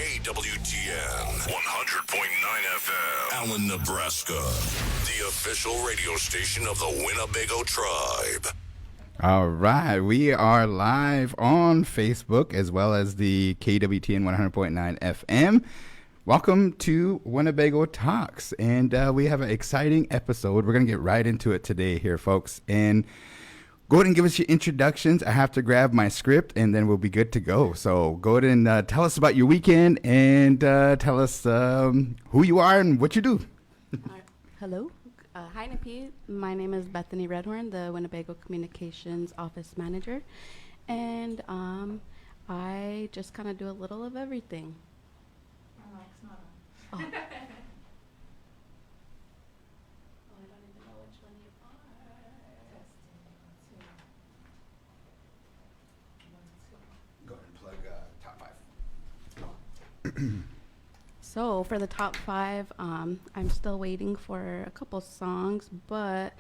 KWTN 100.9 FM, Allen, Nebraska. The official radio station of the Winnebago tribe. All right, we are live on Facebook as well as the KWTN 100.9 FM. Welcome to Winnebago Talks, and we have an exciting episode. We're going to get right into it today here, folks, and go ahead and give us your introductions. I have to grab my script, and then we'll be good to go. So go ahead and tell us about your weekend, and tell us who you are and what you do. Hello. Hi, Nipi. My name is Bethany Redhorn, the Winnebago Communications Office Manager, and I just kind of do a little of everything. Oh. I don't even know which one you are. Go ahead and plug top 5. So for the top 5, I'm still waiting for a couple songs, but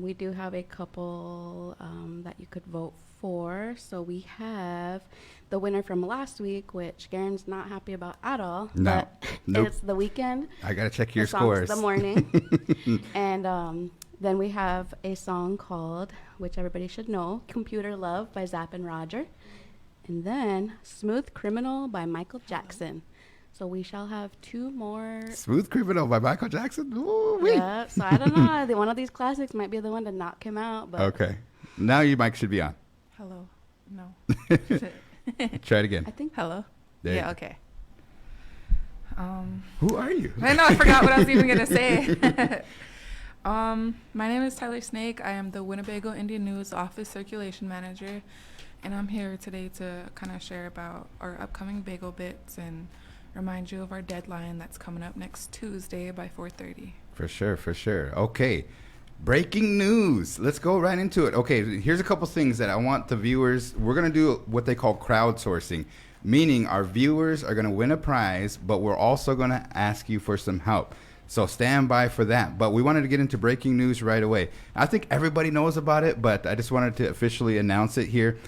we do have a couple that you could vote for. So we have the winner from last week, which Garan's not happy about at all. No. But Nope. It's the weekend. I got to check your The song's scores. The morning. And then we have a song called, which everybody should know, Computer Love by Zapp and Roger. And then Smooth Criminal by Michael Jackson. So we shall have 2 more. Smooth Criminal by Michael Jackson? Ooh-wee. Yeah, so I don't know. One of these classics might be the one to knock him out. But Okay. Now your mic should be on. Hello. No. Try it again. I think Hello. There you Yeah. go. Okay. Who are you? I know. I forgot what I was even gonna say. My name is Tyler Snake. I am the Winnebago Indian News Office Circulation Manager, and I'm here today to kind of share about our upcoming bagel bits and remind you of our deadline that's coming up next Tuesday by 4:30. For sure, for sure. Okay. Breaking news. Let's go right into it. Okay, here's a couple things that I want the viewers. We're going to do what they call crowdsourcing, meaning our viewers are going to win a prize, but we're also going to ask you for some help. So stand by for that. But we wanted to get into breaking news right away. I think everybody knows about it, but I just wanted to officially announce it here.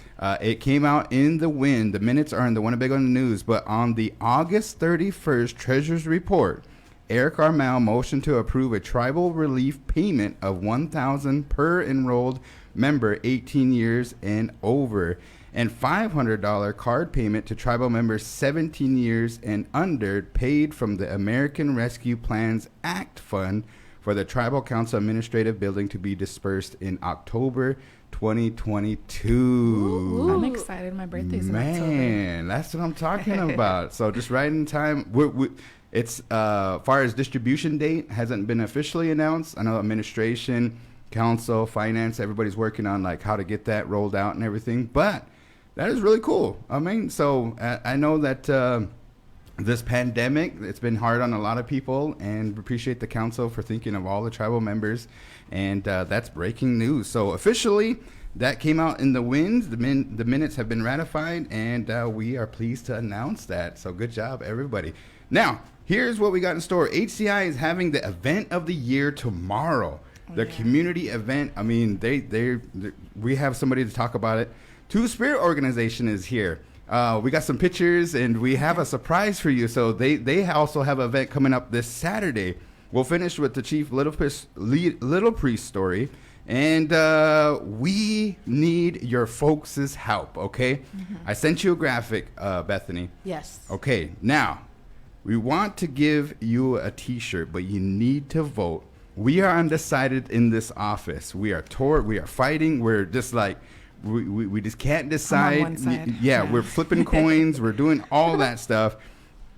It came out in the W.I.N. The minutes are in the Winnebago News, but on the August 31st Treasurer's Report, Eric Armel motioned to approve a tribal relief payment of $1,000 per enrolled member 18 years and over, and $500 card payment to tribal members 17 years and under, paid from the American Rescue Plans Act Fund for the Tribal Council Administrative Building to be dispersed in October 2022. Ooh. I'm excited. My birthday's in October. Man, that's what I'm talking about. So just right in time. It's far as distribution date hasn't been officially announced. I know administration, council, finance, everybody's working on like how to get that rolled out and everything. But that is really cool. I mean, so I know that this pandemic, it's been hard on a lot of people, and appreciate the council for thinking of all the tribal members. And that's breaking news. So officially, that came out in the W.I.N. The minutes have been ratified, and we are pleased to announce that. So good job, everybody. Now, here's what we got in store. HCI is having the event of the year tomorrow. The community event. I mean, we have somebody to talk about it. Two Spirit Organization is here. We got some pictures, and we have a surprise for you. So they also have an event coming up this Saturday. We'll finish with the Chief Little Priest story. And we need your folks' help, okay? Mm-hmm. I sent you a graphic, Bethany. Yes. Okay, now, we want to give you a T-shirt, but you need to vote. We are undecided in this office. We are we are fighting. We're just like, we just can't decide. I'm on one side. Yeah, we're flipping coins. We're doing all that stuff.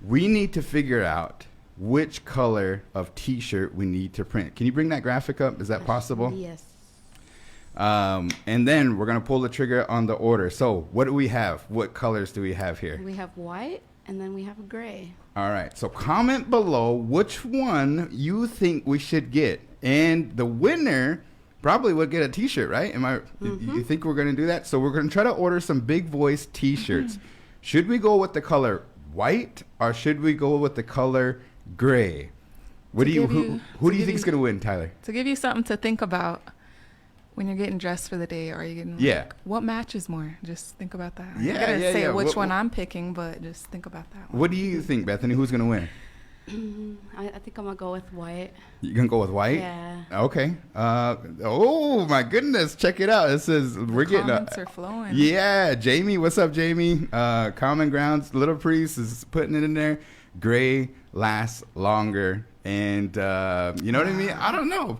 We need to figure out which color of T-shirt we need to print. Can you bring that graphic up? Is that possible? Yes. And then we're going to pull the trigger on the order. So what do we have? What colors do we have here? We have white, and then we have gray. All right. So comment below which one you think we should get. And the winner probably would get a T-shirt, right? You think we're going to do that? So we're going to try to order some Big Voice T-shirts. Should we go with the color white, or should we go with the color gray? Who do you think is going to win, Tyler? To give you something to think about, When you're getting dressed for the day, or you're getting what matches more? Just think about that. Yeah, I gotta say which what, one I'm picking, but just think about that one. What do you think, Bethany? Who's gonna win? I think I'm gonna go with white. You gonna go with white? Yeah. Okay. Oh my goodness! Check it out. It says we're getting. Comments are flowing. Yeah, Jamie. What's up, Jamie? Common Grounds. Little Priest is putting it in there. Gray lasts longer, and you know what I mean. I don't know.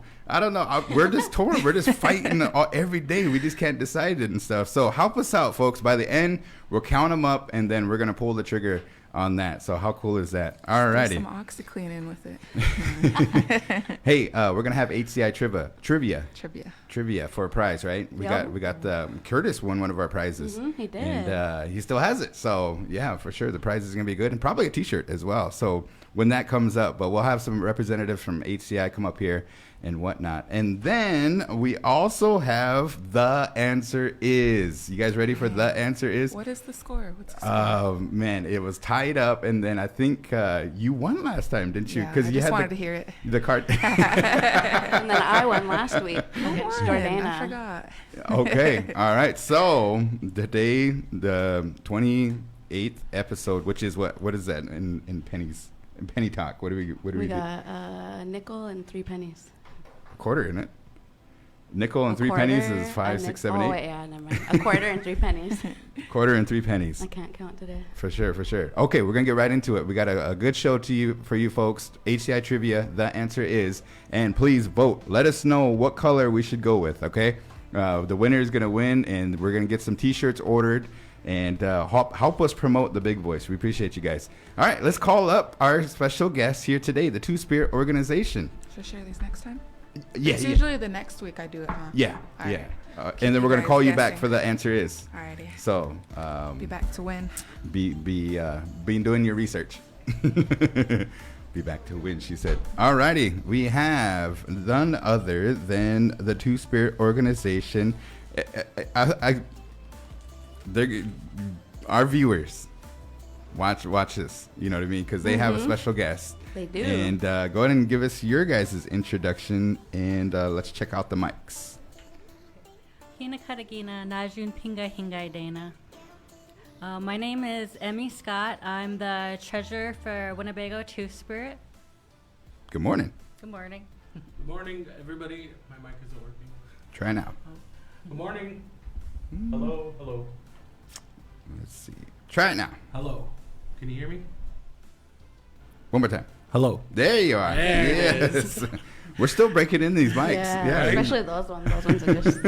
We're just torn. We're just fighting every day. We just can't decide it and stuff. So help us out, folks. By the end, we'll count them up, and then we're gonna pull the trigger on that. So how cool is that? Alrighty. Some OxyClean in with it. Hey, we're gonna have HCI trivia for a prize, right? We got the Curtis won one of our prizes. He did, and he still has it. So yeah, for sure, the prize is gonna be good, and probably a T-shirt as well. So when that comes up, but we'll have some representatives from HCI come up here and whatnot. And then we also have The Answer Is. You guys ready for The Answer Is? What is the score? What's the score? Oh, man, it was tied up. And then I think you won last time, didn't you? Yeah, I just wanted to hear it. The card. And then I won last week against Jordana. I forgot. Okay. All right. So today, the 28th episode, which is what is that in pennies? In penny talk. What do we do? Got a nickel and 3 pennies. Quarter in it. Nickel and 3 pennies is 5, 6, 7, 8. Oh, yeah, never mind. A quarter and 3 pennies. Quarter and 3 pennies. I can't count today. For sure. Okay, we're going to get right into it. We got a good show for you folks. HCI Trivia, The Answer Is. And please vote. Let us know what color we should go with, okay? The winner is going to win, and we're going to get some T-shirts ordered. And help us promote the Big Voice. We appreciate you guys. All right, let's call up our special guest here today, the Two Spirit Organization. Should I share these next time? Yeah, it's usually the next week I do it, huh? Yeah, all yeah. Right. And then we're gonna call you back for The Answer Is. Alrighty. So be back to win. Be doing your research. Be back to win, she said. Alrighty, we have none other than the Two Spirit Organization. Our viewers watch this. You know what I mean? Because they have a special guest. They do. And go ahead and give us your guys' introduction, and let's check out the mics. Hina Karagina, Najun Pinga Hingai Dana. My name is Emmy Scott. I'm the treasurer for Winnebago Two Spirit. Good morning. Good morning. Good morning, everybody. My mic isn't working. Try now. Good morning. Hello. Let's see. Try it now. Hello. Can you hear me? One more time. Hello. There you are. There it yes. We're still breaking in these mics. Yeah. Especially those ones. Those ones are just.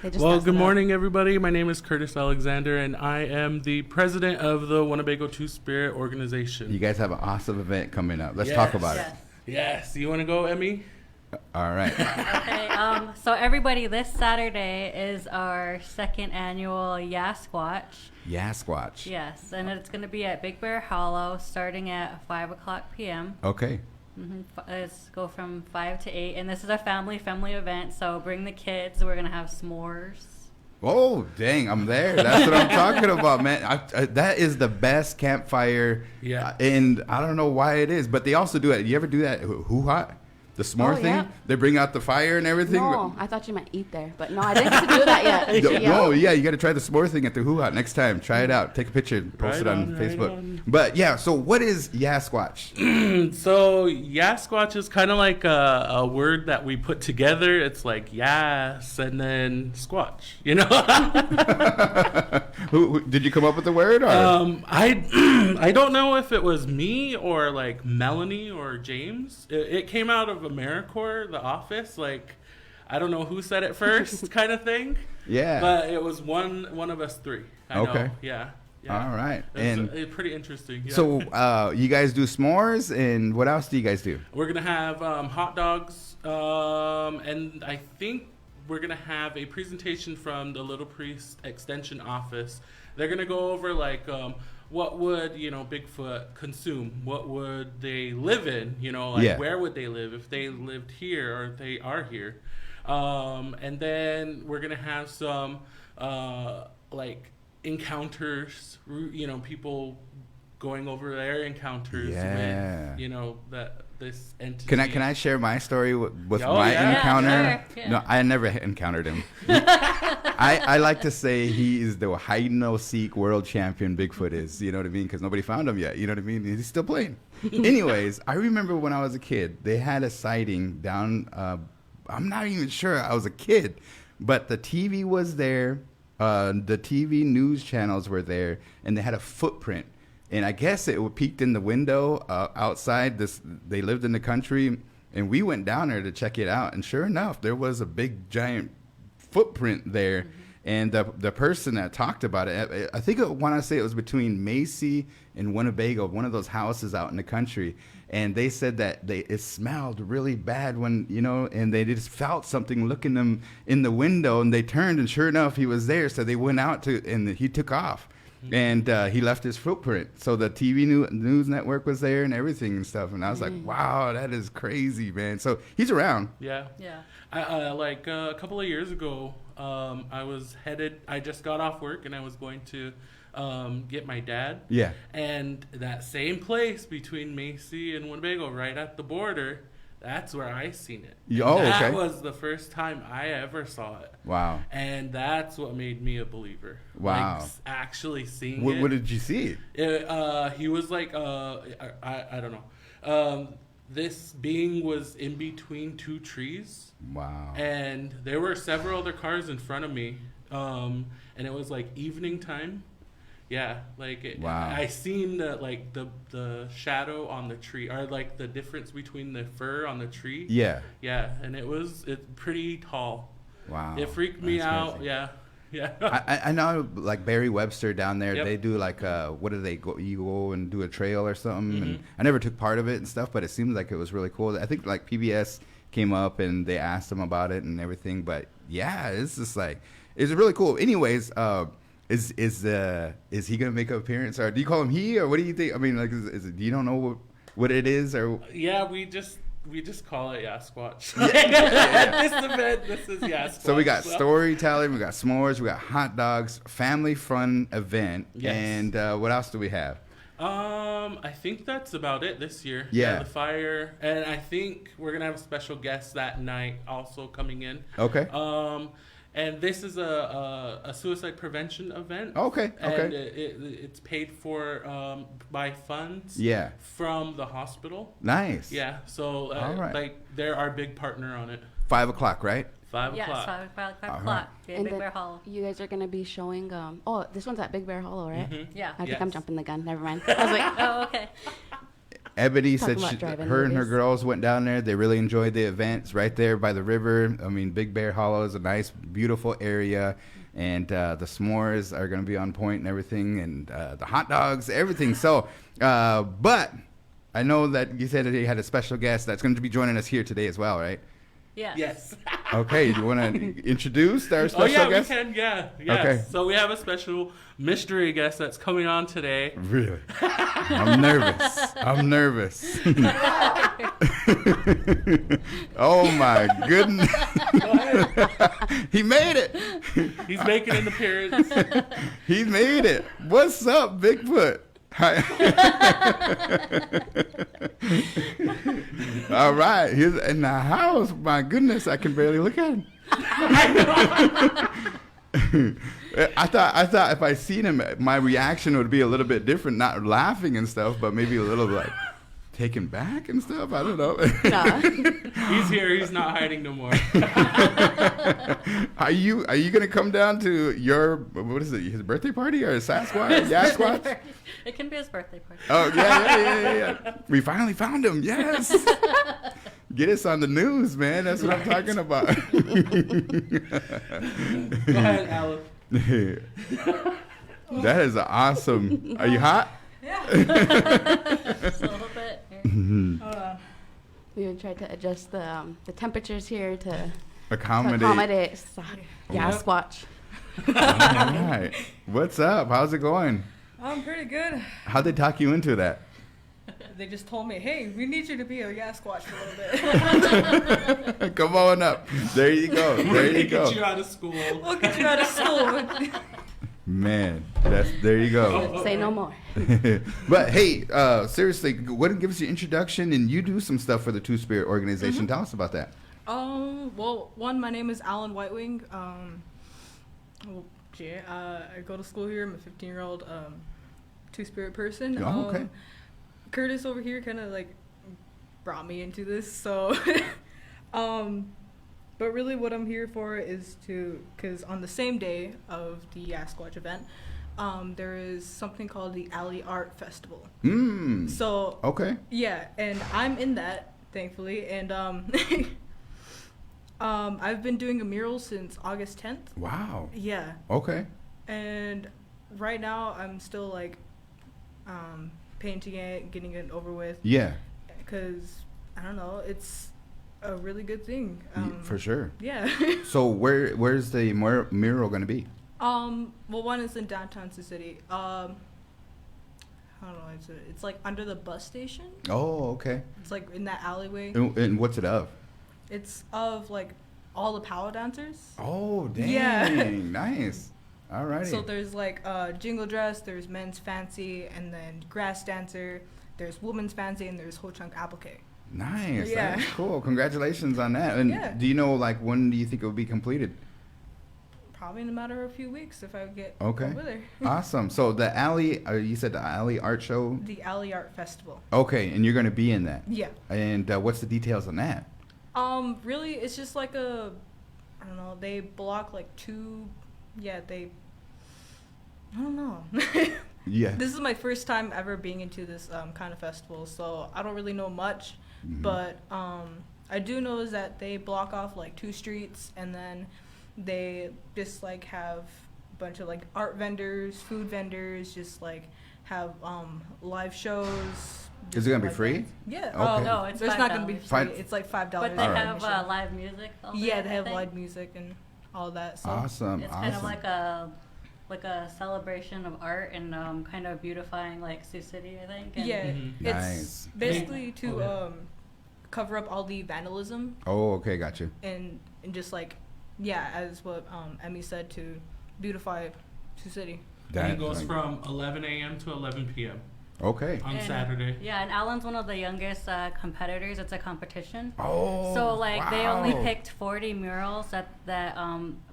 They just well, good morning, everybody. My name is Curtis Alexander, and I am the president of the Winnebago Two Spirit Organization. You guys have an awesome event coming up. Let's talk about it. Yes. You want to go, Emmy? All right. Okay. So everybody, this Saturday is our second annual Squatch. Squatch. Yes, and it's going to be at Big Bear Hollow, starting at 5:00 p.m. Okay. Let's go from 5 to 8, and this is a family event. So bring the kids. We're going to have s'mores. Oh, dang, I'm there. That's what I'm talking about, man. That is the best campfire. Yeah. And I don't know why it is, but they also do it. You ever do that hoo-ha? The s'more thing? Yeah. They bring out the fire and everything? No, I thought you meant eat there. But no, I didn't get to do that yet. No, yeah, you got to try the s'more thing at the hoo-ha next time. Try it out. Take a picture and post it on Facebook. But, yeah, so what is Squatch? So, Squatch is kind of like a word that we put together. It's like yes and then squatch, you know? who did you come up with the word? Or? I don't know if it was me or like Melanie or James. It came out of AmeriCorps, The Office. Like, I don't know who said it first, kind of thing. Yeah. But it was one of us three. I know. Yeah. All right. It's pretty interesting. Yeah. So you guys do s'mores, and what else do you guys do? We're gonna have hot dogs, and I think we're gonna have a presentation from the Little Priest Extension Office. They're gonna go over like what would Bigfoot consume? What would they live in? Where would they live if they lived here or if they are here? And then we're gonna have some like encounters. People going over their encounters with this entity. Can I share my story with Oh, my yeah. encounter? Yeah, sure, yeah. No, I never encountered him. I like to say he is the hide and seek world champion. Bigfoot is, you know what I mean? Because nobody found him yet. You know what I mean? He's still playing. Anyways, I remember when I was a kid, they had a sighting down. I'm not even sure I was a kid, but the TV was there. The TV news channels were there, and they had a footprint. And I guess it peeked in the window outside. They lived in the country, and we went down there to check it out. And sure enough, there was a big, giant footprint there. Mm-hmm. And the person that talked about it, I think when I say it was between Macy and Winnebago, one of those houses out in the country. And they said that it smelled really bad when, you know, and they just felt something looking them in the window, and they turned, and sure enough, he was there. So they went out and he took off. And he left his footprint. So the TV news network was there and everything and stuff. And I was like, wow, that is crazy, man. So he's around. Yeah. Yeah. Like a couple of years ago, I just got off work and I was going to get my dad. Yeah. And that same place between Macy and Winnebago, right at the border, that's where I seen it. Oh, that okay. was the first time I ever saw it. Wow. And that's what made me a believer. Wow. Like, actually seeing it. What did you see? He was like, I don't know. This being was in between two trees. Wow. And there were several other cars in front of me. And it was like evening time. Yeah, like wow. I seen the shadow on the tree, or like the difference between the fur on the tree. Yeah. Yeah, and it's pretty tall. Wow. It freaked me out. Crazy. Yeah. Yeah. I know, like Barry Webster down there, Yep. they do like what do they go? You go and do a trail or something. Mm-hmm. And I never took part of it and stuff, but it seemed like it was really cool. I think like PBS came up and they asked them about it and everything. But yeah, it's just like it's really cool. Anyways, is he gonna make an appearance, or do you call him he, or what do you think? I mean, like, is it, you don't know what it is, or Yeah, we just call it Squatch. At this event, this is Squatch. So we got storytelling, we got s'mores, we got hot dogs, family fun event, Yes. and what else do we have? I think that's about it this year. Yeah. The fire, and I think we're gonna have a special guest that night also coming in. Okay. And this is a suicide prevention event. Okay. And it's paid for by funds. Yeah. From the hospital. Nice. Yeah. So All right. like they're our big partner on it. 5 o'clock, right? 5 Yes, o'clock. 5 All o'clock. right. Yeah, And Big the- Bear Hollow. You guys are gonna be showing. This one's at Big Bear Hollow, right? Mhm. Yeah. I think Yes. I'm jumping the gun. Never mind. I was like, Oh, okay. Ebony Talking said about driving her and her movies. girls went down there. They really enjoyed the event. It's right there by the river. I mean, Big Bear Hollow is a nice, beautiful area. And the s'mores are going to be on point and everything. And the hot dogs, everything. So, but I know that you said that you had a special guest that's going to be joining us here today as well, right? Yes. Yes. Okay, do you want to introduce our special Oh yeah, guest? we can. Yeah. Yes. Okay. So we have a special mystery guest that's coming on today. Really? I'm nervous. Oh my goodness. He made it. He's making an appearance. He made it. What's up, Bigfoot? Hi. All right, he's in the house. My goodness, I can barely look at him. I thought if I seen him, my reaction would be a little bit different, not laughing and stuff, but maybe a little like taken back and stuff. I don't know. nah. He's here. He's not hiding no more. Are you gonna come down to your, what is it, his birthday party or Sasquatch? Sasquatch? It can be his birthday party. Oh yeah. We finally found him. Yes. Get us on the news, man. That's what I'm talking about. Go ahead, Alan. That is awesome. Are you hot? Just a little bit. Here. We would try to adjust the temperatures here to Accommodate. Squatch. All right. What's up? How's it going? I'm pretty good. How'd they talk you into that? They just told me, hey, we need you to be a Squatch for a little bit. Come on up. There you go. There you Get go. you out of school. We'll get you out of school. Man, there you go. Say no more. But hey, seriously, what gives you introduction? And you do some stuff for the Two Spirit organization. Tell us about that. Well, my name is Alan Whitewing. I go to school here. I'm a 15-year-old Two-Spirit person. Oh, okay. Curtis over here kind of like brought me into this, so but really what I'm here for is because on the same day of the Sasquatch event, there is something called the Alley Art Festival. So okay. Yeah, and I'm in that, thankfully, and I've been doing a mural since August 10th. Wow. Yeah. Okay. And right now I'm still like painting it, getting it over with. Yeah. Because I don't know, it's a really good thing. For sure. Yeah. So where's the mural going to be? Well, one is in downtown Sioux City. I don't know. It's like under the bus station. Oh, okay. It's like in that alleyway. And what's it of? It's of like all the power dancers. Oh, dang. Yeah. Nice. Alrighty. So there's like jingle dress, there's men's fancy, and then grass dancer. There's women's fancy, and there's whole chunk apple cake. Nice. Yeah. That's cool. Congratulations on that. And Yeah. do you know, like, when do you think it will be completed? Probably in a matter of a few weeks if I get Okay. over there. Awesome. So the Alley, you said the Alley Art Show? The Alley Art Festival. Okay, and you're going to be in that. Yeah. And what's the details on that? Really, it's just like I don't know, they block like I don't know. Yeah. This is my first time ever being into this kind of festival, so I don't really know much, but I do know is that they block off like 2 streets, and then they just like have a bunch of like art vendors, food vendors, just like have live shows. Is it going to be like free? that. Yeah. Okay. No, it's There's not going to be $5. free. It's like $5. But they Alright. have live music. all day, Yeah, they I have think. live music and all that. So. Awesome. It's awesome. kind of like a celebration of art and kind of beautifying like Sioux City, I think. And Yeah, Mhm. it's Nice. basically to Okay. cover up all the vandalism Oh, okay. Got you. and just like as what Emmy said, to beautify Sioux City. And it goes like- from 11 a.m. to 11 p.m. Okay. on And- Saturday. Yeah, and Alan's one of the youngest competitors. It's a competition. Oh, So like they only wow. picked 40 murals that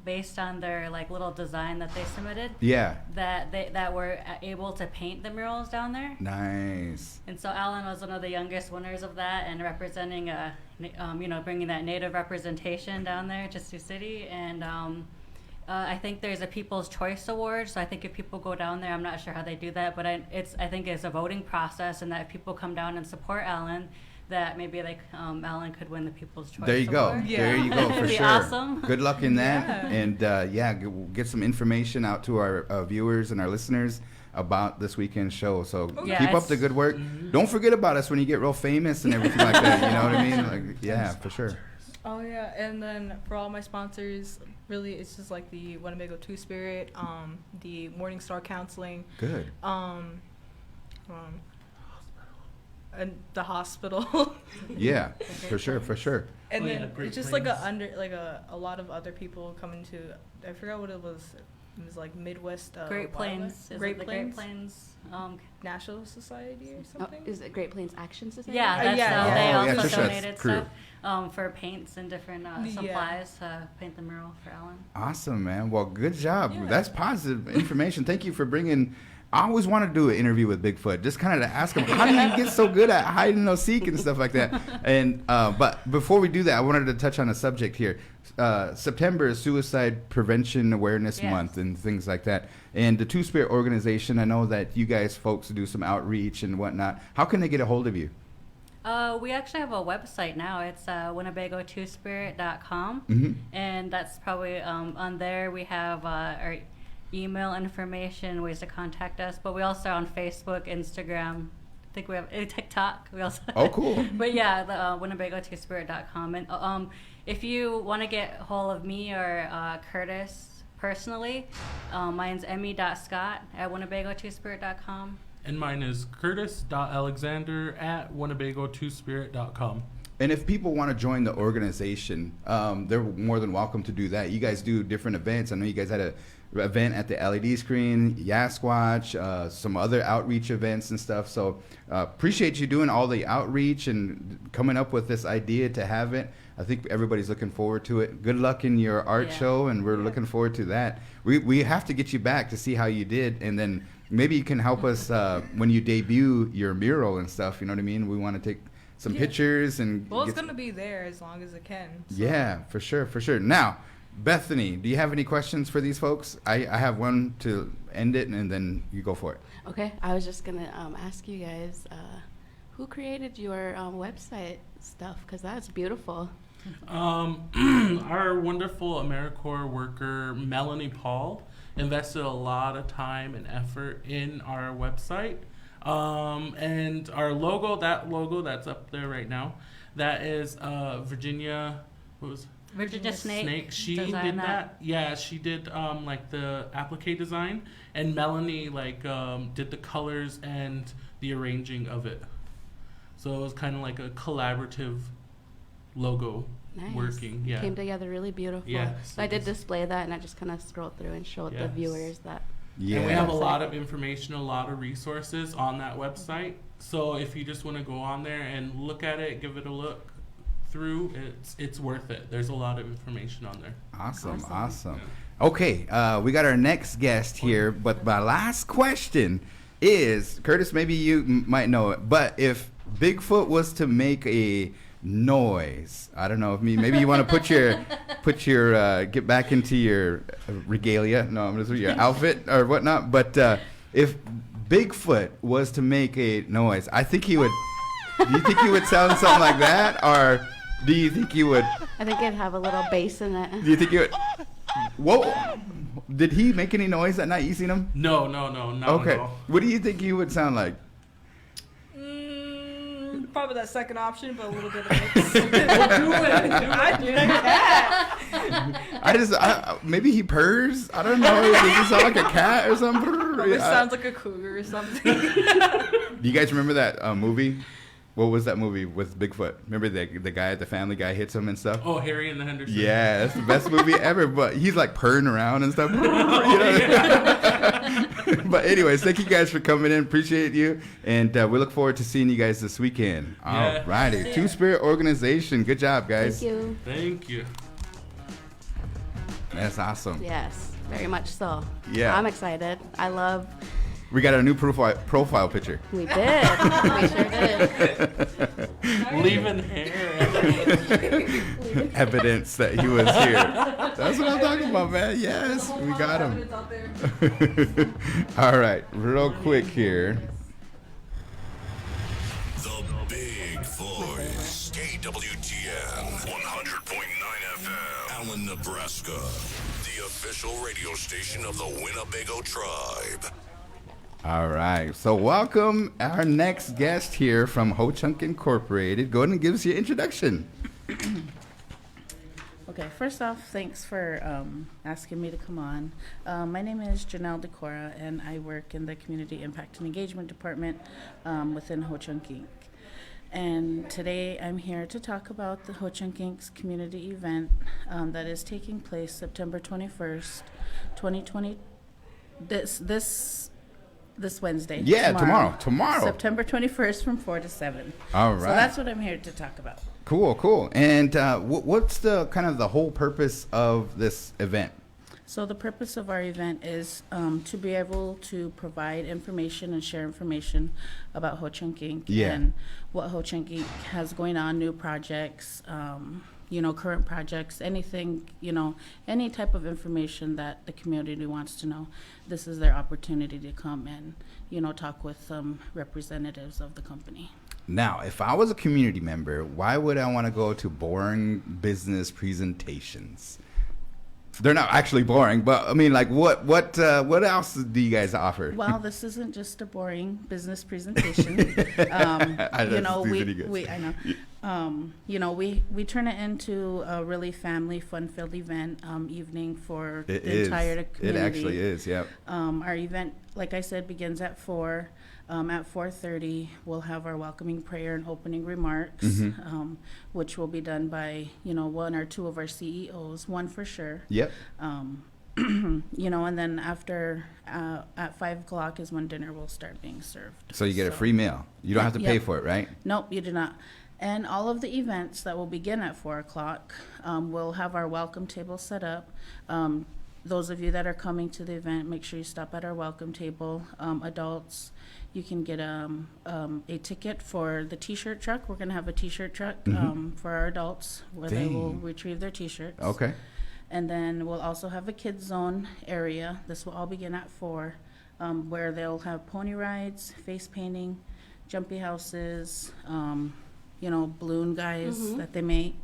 based on their like little design that they submitted Yeah. that were able to paint the murals down there. Nice. And so Alan was one of the youngest winners of that, and representing bringing that native representation down there to Sioux City. And I think there's a People's Choice Award. So I think if people go down there, I'm not sure how they do that, but I think it's a voting process, and that if people come down and support Alan, that maybe Alan could win the People's Choice There you go. Award. Yeah. There you go, for That'd be sure. awesome. Good luck in that. Yeah. And get some information out to our viewers and our listeners about this weekend show. So Yeah, keep up it's- the good work. Don't forget about us when you get real famous and everything like that. You know what I mean? Like, yeah, for sure. Oh yeah, and then for all my sponsors, really it's just like the Winnebago Two Spirit, the Morning Star Counseling, Good. and the hospital. Yeah, for sure, for sure. And Oh, then yeah, Great it's just Plains. like a lot of other people coming to, I forgot what it was. It was like Midwest. Great Wildlife? Plains. Is Great it the Plains Great Plains? National Society or Oh, something. is it Great Plains Action Society? Yeah, that's, yeah. they Oh, yeah, also Trisha, donated crew. stuff for paints and different Yeah. supplies to paint the mural for Alan. Awesome, man. Well, good job. Yeah. That's positive information. Thank you for bringing. I always want to do an interview with Bigfoot, just kind of to ask him, how do you get so good at hide and no seek and stuff like that? And but before we do that, I wanted to touch on a subject here. September is Suicide Prevention Awareness Yes. Month and things like that. And the Two Spirit organization, I know that you guys folks do some outreach and whatnot. How can they get a hold of you? We actually have a website now. It's WinnebagoTwoSpirit.com. Mhm. And that's probably on there. We have our email information, ways to contact us. But we also are on Facebook, Instagram. I think we have TikTok. We also Oh, cool. But yeah, the WinnebagoTwoSpirit.com. And if you want to get hold of me or Curtis personally, mine's emmy.scott@WinnebagoTwoSpirit.com. And mine is curtis.alexander@WinnebagoTwoSpirit.com. And if people want to join the organization, they're more than welcome to do that. You guys do different events. I know you guys had a event at the LED screen, Yasquatch, some other outreach events and stuff. So appreciate you doing all the outreach and coming up with this idea to have it. I think everybody's looking forward to it. Good luck in your art show, and we're looking forward to that. We have to get you back to see how you did, and then maybe you can help us when you debut your mural and stuff. You know what I mean? We want to take some pictures and. Well, it's gonna be there as long as it can. So. Yeah, for sure. Now, Bethany, do you have any questions for these folks? I have one to end it, and then you go for it. Okay, I was just gonna ask you guys, who created your website stuff? Because that's beautiful. Our wonderful AmeriCorps worker, Melanie Paul, invested a lot of time and effort in our website. And our logo, that logo that's up there right now, that is Virginia Snake. She did that. Yeah, she did like the applique design, and Melanie did the colors and the arranging of it. So it was kind of like a collaborative logo working. Yeah, came together really beautiful. Yeah, so I did display that, and I just kind of scrolled through and showed the viewers that. Yeah, and we have a lot of information, a lot of resources on that website. So if you just want to go on there and look at it, give it a look through, it's worth it. There's a lot of information on there. Awesome. Yeah. Okay, we got our next guest here, but my last question is, Curtis, maybe you might know it, but if Bigfoot was to make a noise, I don't know if maybe you want to put your get back into your regalia, your outfit or whatnot, but if Bigfoot was to make a noise, I think he would. Do you think he would sound something like that, or do you think you would? I think it'd have a little bass in it. Do you think you would? Whoa! Did he make any noise that night? You seen him? No, not okay. at all. What do you think he would sound like? Probably that second option, but a little bit of mix. Do it. Maybe he purrs. I don't know. Does he sound like a cat or something? Probably sounds like a cougar or something. Do you guys remember that movie? What was that movie with Bigfoot? Remember the guy, the Family Guy hits him and stuff? Oh, Harry and the Hendersons. Yeah, that's the best movie ever. But he's like purring around and stuff. You know? But anyways, thank you guys for coming in. Appreciate you. And we look forward to seeing you guys this weekend. Yeah. All righty. Two Spirit Organization. Good job, guys. Thank you. That's awesome. Yes, very much so. Yeah. I'm excited. We got a new profile picture. We did. We sure did. Leaving hair. Evidence that he was here. That's what I'm talking about, man. Yes, we got him. All right, real quick here. The Big Voice. KWTN 100.9 FM. Allen, Nebraska. The official radio station of the Winnebago Tribe. All right, so welcome our next guest here from Ho Chunk Incorporated. Go ahead and give us your introduction. Okay, first off, thanks for asking me to come on. My name is Janelle Decora, and I work in the Community Impact and Engagement Department within Ho Chunk Inc. And today I'm here to talk about the Ho Chunk Inc.'s community event that is taking place September 21st, 2020. This Wednesday. Yeah, tomorrow. September 21st from 4 to 7. All right. So that's what I'm here to talk about. Cool. And what's the kind of the whole purpose of this event? So the purpose of our event is to be able to provide information and share information about Ho Chunk Inc. and what Ho Chunk Inc. has going on, new projects, current projects, anything, any type of information that the community wants to know. This is their opportunity to come and, talk with some representatives of the company. Now, if I was a community member, why would I want to go to boring business presentations? They're not actually boring, but I mean, like, what else do you guys offer? Well, this isn't just a boring business presentation. I know. we turn it into a really family fun-filled event evening for the entire community. It actually is, yep. Our event, like I said, begins at 4. At 4:30, we'll have our welcoming prayer and opening remarks, which will be done by, one or two of our CEOs, one for sure. Yep. And then after, at 5 o'clock is when dinner will start being served. So you get a free meal. You don't have to pay for it, right? Nope, you do not. And all of the events that will begin at 4 o'clock, we'll have our welcome table set up. Those of you that are coming to the event, make sure you stop at our welcome table. Adults, you can get a ticket for the T-shirt truck. We're going to have a T-shirt truck for our adults where they will retrieve their T-shirts. Okay. And then we'll also have a kids zone area. This will all begin at 4, where they'll have pony rides, face painting, jumpy houses, balloon guys that they make.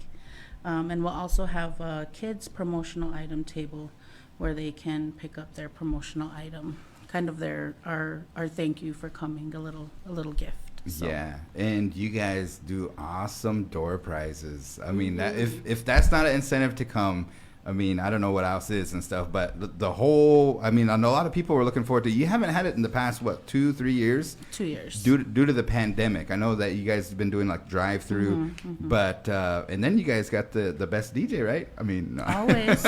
And we'll also have a kids promotional item table where they can pick up their promotional item, kind of our thank you for coming, a little gift. So. Yeah, and you guys do awesome door prizes. I mean, that, if that's not an incentive to come, I mean, I don't know what else is and stuff, but the whole, I mean, I know a lot of people were looking forward to, you haven't had it in the past, 2-3 years? 2 years. Due to the pandemic. I know that you guys have been doing like drive-through, but, and then you guys got the best DJ, right? I mean. Always.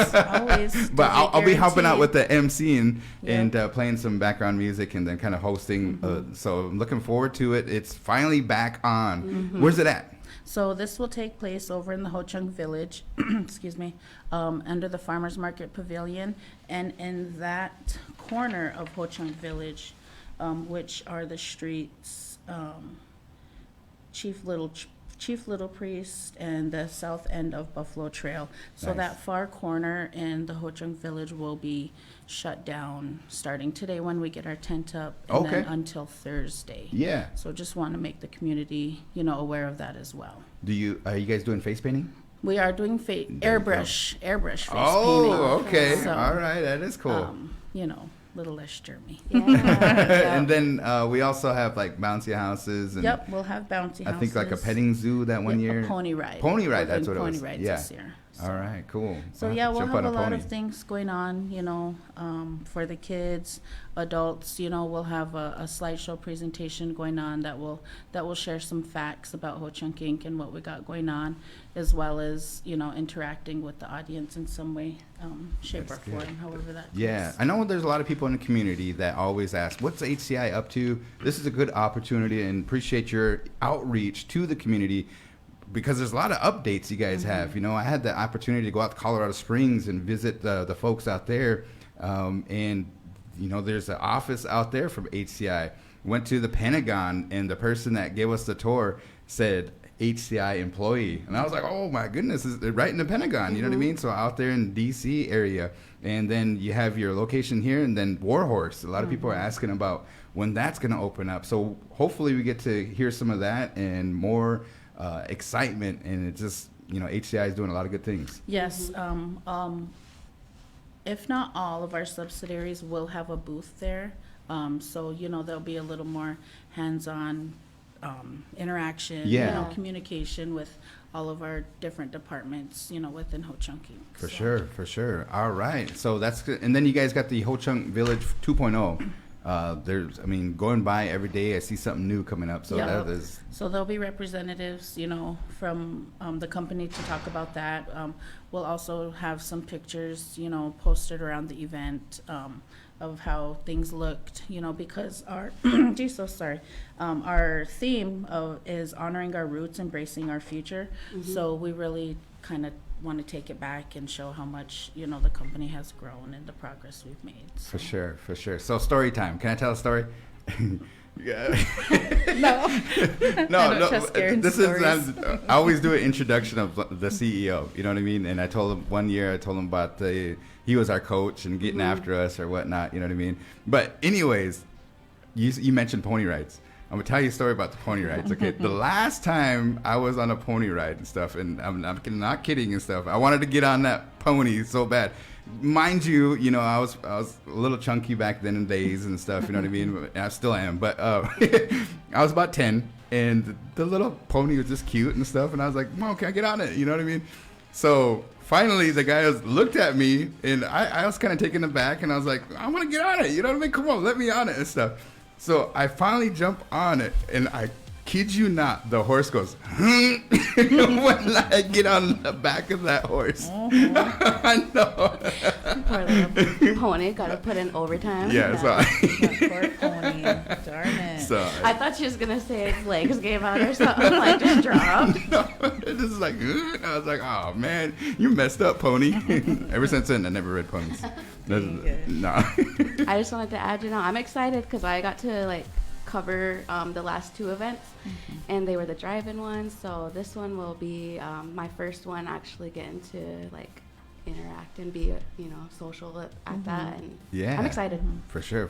But I'll be helping out with the MCing and playing some background music and then kind of hosting. So I'm looking forward to it. It's finally back on. Where's it at? So this will take place over in the Ho Chunk Village, excuse me, under the Farmers Market Pavilion. And in that corner of Ho Chunk Village, which are the streets Chief Little Priest and the south end of Buffalo Trail. So Nice. that far corner in the Ho Chunk Village will be shut down starting today when we get our tent up, and then until Thursday. Yeah. So just want to make the community, aware of that as well. Are you guys doing face painting? We are doing airbrush face painting. Oh, okay. So, all right. That is cool. Little less germy. Yeah. And then we also have like bouncy houses. And Yep, we'll have bouncy houses. I think like a petting zoo that one year. A pony ride. Pony ride, We're that's doing what it was. Pony rides Yeah. this year. All right, cool. So I'll yeah, have to we'll jump have on a lot pony. of things going on, for the kids, adults. We'll have a slideshow presentation going on that will share some facts about Ho Chunk Inc. and what we got going on, as well as interacting with the audience in some way, shape That's or form, however that. Yeah, goes. I know there's a lot of people in the community that always ask, what's HCI up to? This is a good opportunity, and appreciate your outreach to the community, because there's a lot of updates you guys have. I had the opportunity to go out to Colorado Springs and visit the folks out there, and there's an office out there from HCI. Went to the Pentagon, and the person that gave us the tour said HCI employee, and I was like, oh my goodness, it's right in the Pentagon. You know what I mean? So out there in DC area, and then you have your location here, and then Warhorse. A lot of people are asking about when that's going to open up. So hopefully we get to hear some of that and more excitement, and it just HCI is doing a lot of good things. Yes. If not all of our subsidiaries will have a booth there. So there'll be a little more hands-on interaction, communication with all of our different departments, within Ho Chunk Inc. For sure. All right. So that's good. And then you guys got the Ho Chunk Village 2.0. Going by every day, I see something new coming up. So that is. So there'll be representatives, from the company to talk about that. We'll also have some pictures, posted around the event of how things looked, because our, our theme is honoring our roots, embracing our future. So we really kind of want to take it back and show how much the company has grown and the progress we've made. So. For sure. So story time. Can I tell a story? Yeah. No. This stories. is I always do an introduction of the CEO. You know what I mean? And I told him one year. I told him about he was our coach and getting after us or whatnot. You know what I mean? But anyways, you mentioned pony rides. I'm gonna tell you a story about the pony rides. Okay, the last time I was on a pony ride and stuff, and I'm not kidding and stuff. I wanted to get on that pony so bad. Mind you, I was a little chunky back then in days and stuff. You know what I mean? I still am, but I was about 10, and the little pony was just cute and stuff. And I was like, Mom, can I get on it? You know what I mean? So finally, the guy looked at me, and I was kind of taken aback, and I was like, I want to get on it. You know what I mean? Come on, let me on it and stuff. So I finally jump on it, and I kid you not, the horse goes, when I get on the back of that horse. I know. Poor little pony got to put in overtime. Yeah, so That poor pony. Darn it. So I thought she was going to say its legs gave out or something, like just dropped. no, it just like, I was like, oh man, you messed up, pony. Ever since then, I never read ponies. No. I just wanted to add, I'm excited because I got to like cover the last two events, and they were the drive-in ones. So this one will be my first one actually getting to like interact and be social at that, and Yeah, I'm excited. for sure.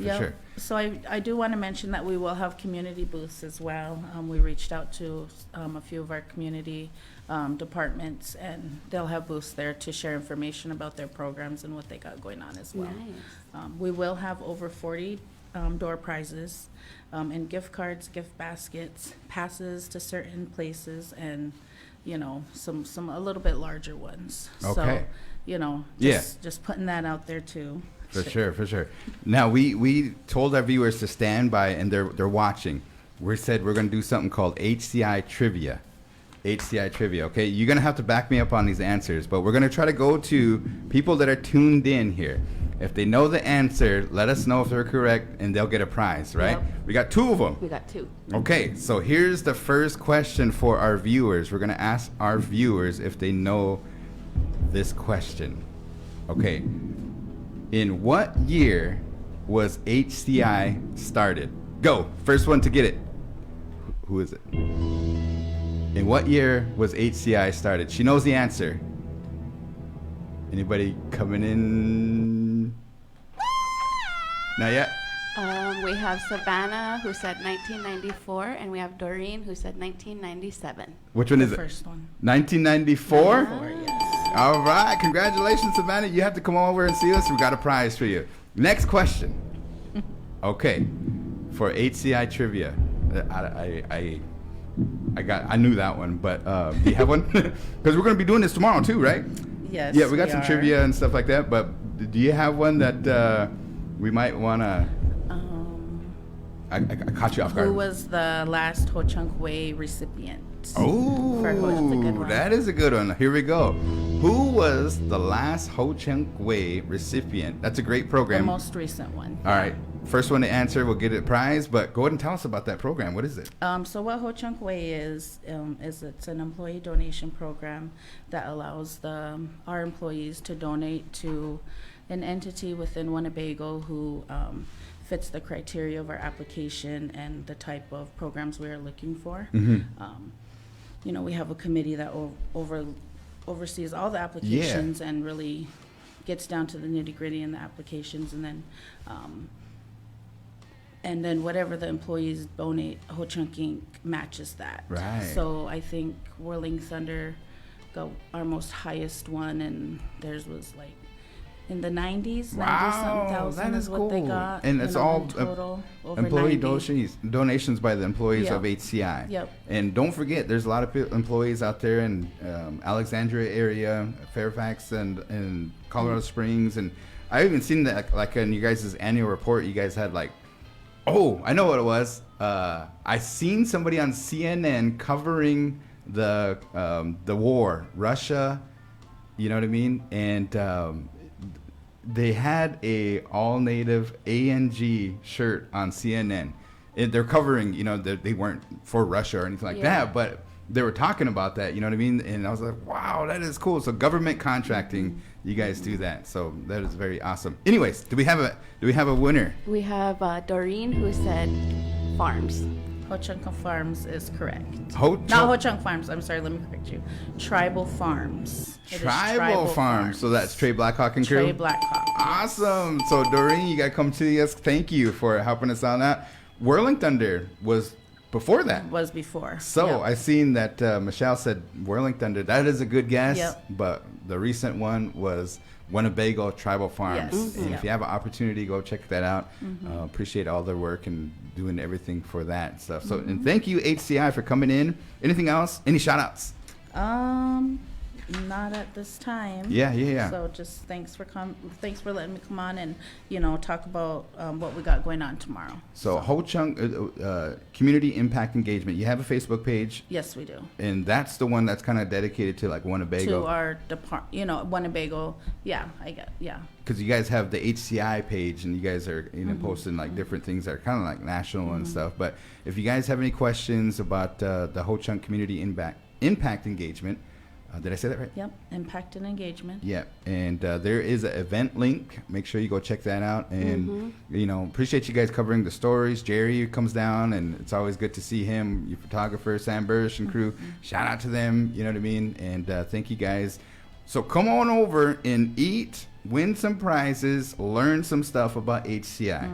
So I do want to mention that we will have community booths as well. We reached out to a few of our community departments, and they'll have booths there to share information about their programs and what they got going on as well. Nice. We will have over 40 door prizes, and gift cards, gift baskets, passes to certain places, and some a little bit larger ones. Okay. So Yeah. just putting that out there too. For sure. Now we told our viewers to stand by, and they're watching. We said we're gonna do something called HCI trivia. Okay, you're gonna have to back me up on these answers, but we're gonna try to go to people that are tuned in here. If they know the answer, let us know if they're correct, and they'll get a prize, right? Yep. We got two of them. We got two. Okay, so here's the first question for our viewers. We're gonna ask our viewers if they know this question. Okay, in what year was HCI started? Go, first one to get it. Who is it? In what year was HCI started? She knows the answer. Anybody coming in? Not yet? We have Savannah, who said 1994, and we have Doreen, who said 1997. Which one is The it? first one. 1994? Yes. All right, congratulations, Savannah. You have to come over and see us. We got a prize for you. Next question. Okay, for HCI trivia, I knew that one, but do you have one? Because we're gonna be doing this tomorrow too, right? Yes. Yeah, we got some are. trivia and stuff like that. But do you have one that we might wanna? I caught you off guard. Who was the last Ho Chunk Way recipient? Oh, For Ho- that's a good one. that is a good one. Here we go. Who was the last Ho Chunk Way recipient? That's a great The program. most recent one. All right, first one to answer will get a prize. But go ahead and tell us about that program. What is it? So what Ho Chunk Way is it's an employee donation program that allows our employees to donate to an entity within Winnebago who fits the criteria of our application and the type of programs we are looking for. We have a committee that oversees all the applications and really gets down to the nitty gritty in the applications, and then whatever the employees donate, Ho Chunk Inc. matches that. Right. So I think Whirling Thunder got our most highest one, and theirs was like in the 90s. Wow, 90-something thousand that is is what they cool. got. And it's all in total, over employee 90. donations by the employees Yep. of HCI. Yep. And don't forget, there's a lot of employees out there in Alexandria area, Fairfax, and Colorado Springs. And I've even seen that, like in you guys' annual report, you guys had like, oh, I know what it was. I seen somebody on CNN covering the war, Russia. You know what I mean? And they had a all-native ANG shirt on CNN. And they're covering, they weren't for Russia or anything like that, but they were talking about that, you know what I mean? And I was like, wow, that is cool. So government contracting, you guys do that. So that is very awesome. Anyways, do we have a winner? We have Doreen, who said farms. Ho Chunk Farms is correct. Not Not Ho Chunk Farms. I'm sorry, let me correct you. Tribal Farms. It is Tribal Farms. So that's Trey Blackhawk and crew? Trey Blackhawk. Awesome. So Doreen, you got to come to us. Thank you for helping us on that. Whirling Thunder was before that. Was before. So Yep. I seen that Michelle said Whirling Thunder. That is a good guess. Yep. But the recent one was Winnebago Tribal Farms. Yes. And Yeah. if you have an opportunity, go check that out. Appreciate all their work and doing everything for that stuff. So, and thank you, HCI, for coming in. Anything else? Any shout outs? Not at this time. Yeah. So just thanks for letting me come on and, talk about what we got going on tomorrow. So Ho Chunk Community Impact Engagement. You have a Facebook page, Yes, we do. and that's the one that's kind of dedicated to like Winnebago. To our Winnebago. Yeah, Because you guys have the HCI page, and you guys are posting like different things that are kind of like national and stuff. But if you guys have any questions about the Ho Chunk Community Impact Engagement, did I say that right? Yep. Impact and engagement. Yeah, and there is an event link. Make sure you go check that out. And appreciate you guys covering the stories. Jerry comes down, and it's always good to see him. Your photographer, Sam Burrish and crew. Shout out to them. You know what I mean? And thank you guys. So come on over and eat, win some prizes, learn some stuff about HCI,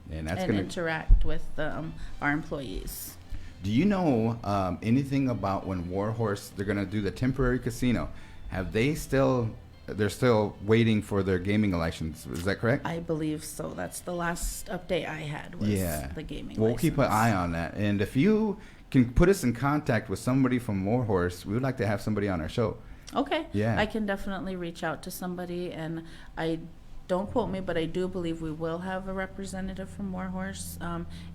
and that's gonna interact with our employees. Do you know anything about when Warhorse, they're going to do the temporary casino? They're still waiting for their gaming license. Is that correct? I believe so. That's the last update I had was the gaming We'll license. keep an eye on that. And if you can put us in contact with somebody from Warhorse, we would like to have somebody on our show. Okay. Yeah. I can definitely reach out to somebody, and don't quote me, but I do believe we will have a representative from Warhorse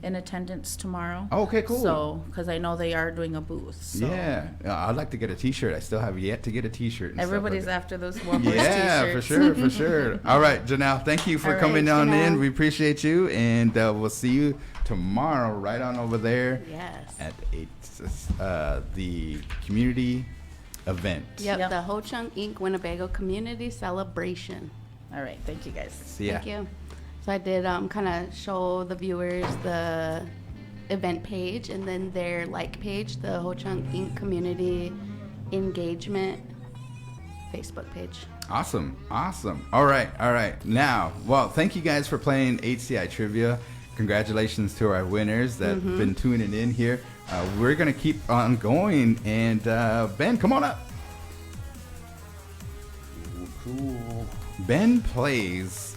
in attendance tomorrow. Oh, okay, cool. So, because I know they are doing a booth. So. Yeah. I'd like to get a T-shirt. I still have yet to get a T-shirt. and stuff Everybody's like that. after those Warhorse Yeah, t-shirts. for sure. All right, Janelle, thank you for All coming right, on in. Janelle. We appreciate you, and we'll see you tomorrow right on over there Yes. at the community event. Yep, the Ho Chunk Inc. Winnebago Community Celebration. All right. Thank you, guys. See ya. Thank you. So I did kind of show the viewers the event page and then their page, the Ho Chunk Inc. Community Engagement Facebook page. Awesome. All right. Now, well, thank you guys for playing HCI Trivia. Congratulations to our winners that have been tuning in here. We're going to keep on going. And Ben, come on up. Cool. Ben plays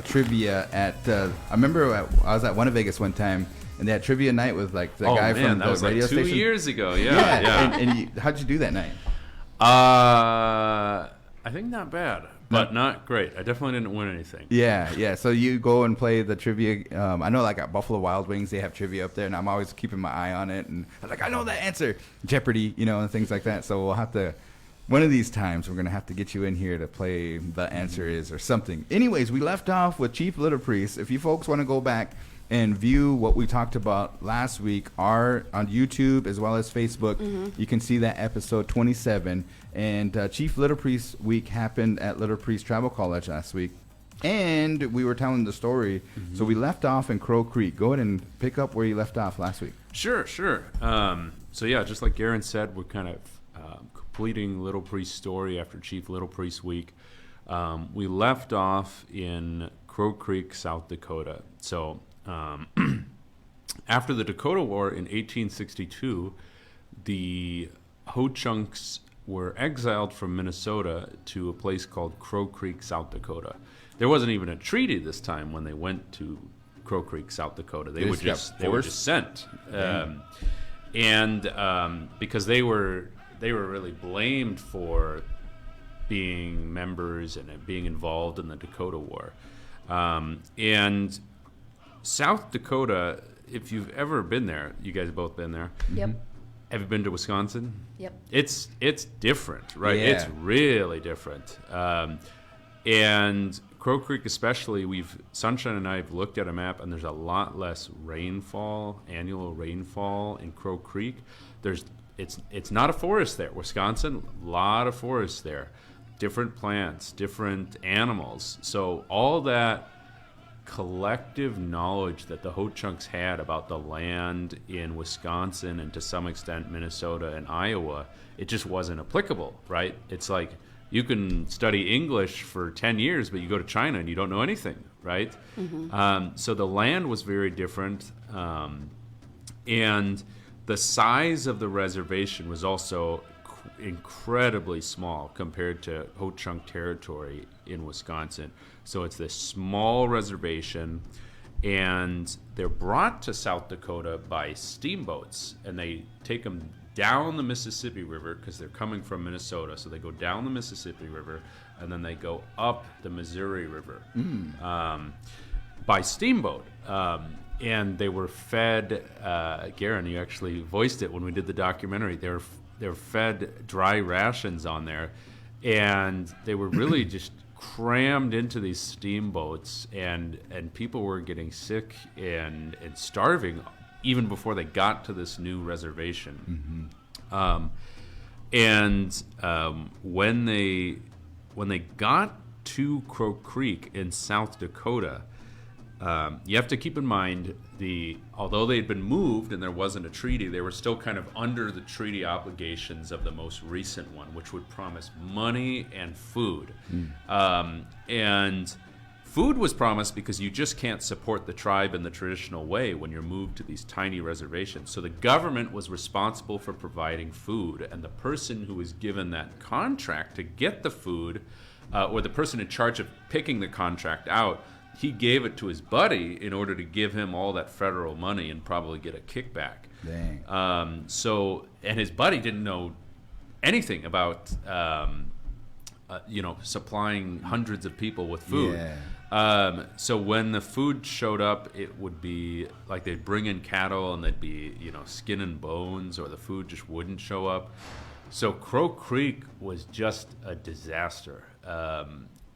trivia at, I remember I was at Winnebago one time, and they had trivia night with the guy from that the was radio like 2 station. years ago. Yeah. And how'd you do that night? I think not bad, but not great. I definitely didn't win anything. Yeah. So you go and play the trivia. I know at Buffalo Wild Wings, they have trivia up there, and I'm always keeping my eye on it. And I was I know that answer. Jeopardy, and things like that. So we'll have to, one of these times, we're going to have to get you in here to play The Answer Is or something. Anyways, we left off with Chief Little Priest. If you folks want to go back and view what we talked about last week are on YouTube as well as Facebook. You can see that episode 27. And Chief Little Priest Week happened at Little Priest Tribal College last week. And we were telling the story. So we left off in Crow Creek. Go ahead and pick up where you left off last week. Sure. So yeah, just like Garan said, we're kind of completing Little Priest's story after Chief Little Priest Week. We left off in Crow Creek, South Dakota. So after the Dakota War in 1862, the Ho-Chunks were exiled from Minnesota to a place called Crow Creek, South Dakota. There wasn't even a treaty this time when they went to Crow Creek, South Dakota. They were just sent, because they were really blamed for being members and being involved in the Dakota War. And South Dakota, if you've ever been there, you guys have both been there. Yep. Have you been to Wisconsin? Yep. It's different, right? Yeah. It's really different. And Crow Creek especially, Sunshine and I have looked at a map, and there's a lot less rainfall, annual rainfall in Crow Creek. It's not a forest there. Wisconsin, a lot of forests there. Different plants, different animals. So all that collective knowledge that the Ho-Chunks had about the land in Wisconsin and to some extent Minnesota and Iowa, it just wasn't applicable, right? It's like you can study English for 10 years, but you go to China and you don't know anything, right? So the land was very different. And the size of the reservation was also incredibly small compared to Ho-Chunk territory in Wisconsin. So it's this small reservation, and they're brought to South Dakota by steamboats, and they take them down the Mississippi River because they're coming from Minnesota. So they go down the Mississippi River, and then they go up the Missouri River by steamboat. And they were fed, Garan, you actually voiced it when we did the documentary, they're fed dry rations on there, and they were really just crammed into these steamboats, and people were getting sick and starving even before they got to this new reservation. When they got to Crow Creek in South Dakota, you have to keep in mind, although they'd been moved and there wasn't a treaty, they were still kind of under the treaty obligations of the most recent one, which would promise money and food. And food was promised because you just can't support the tribe in the traditional way when you're moved to these tiny reservations. So the government was responsible for providing food, and the person who was given that contract to get the food, or the person in charge of picking the contract out, he gave it to his buddy in order to give him all that federal money and probably get a kickback. Dang. And his buddy didn't know anything about, supplying hundreds of people with food. Yeah. So when the food showed up, it would be like they'd bring in cattle and they'd be, skin and bones, or the food just wouldn't show up. So Crow Creek was just a disaster.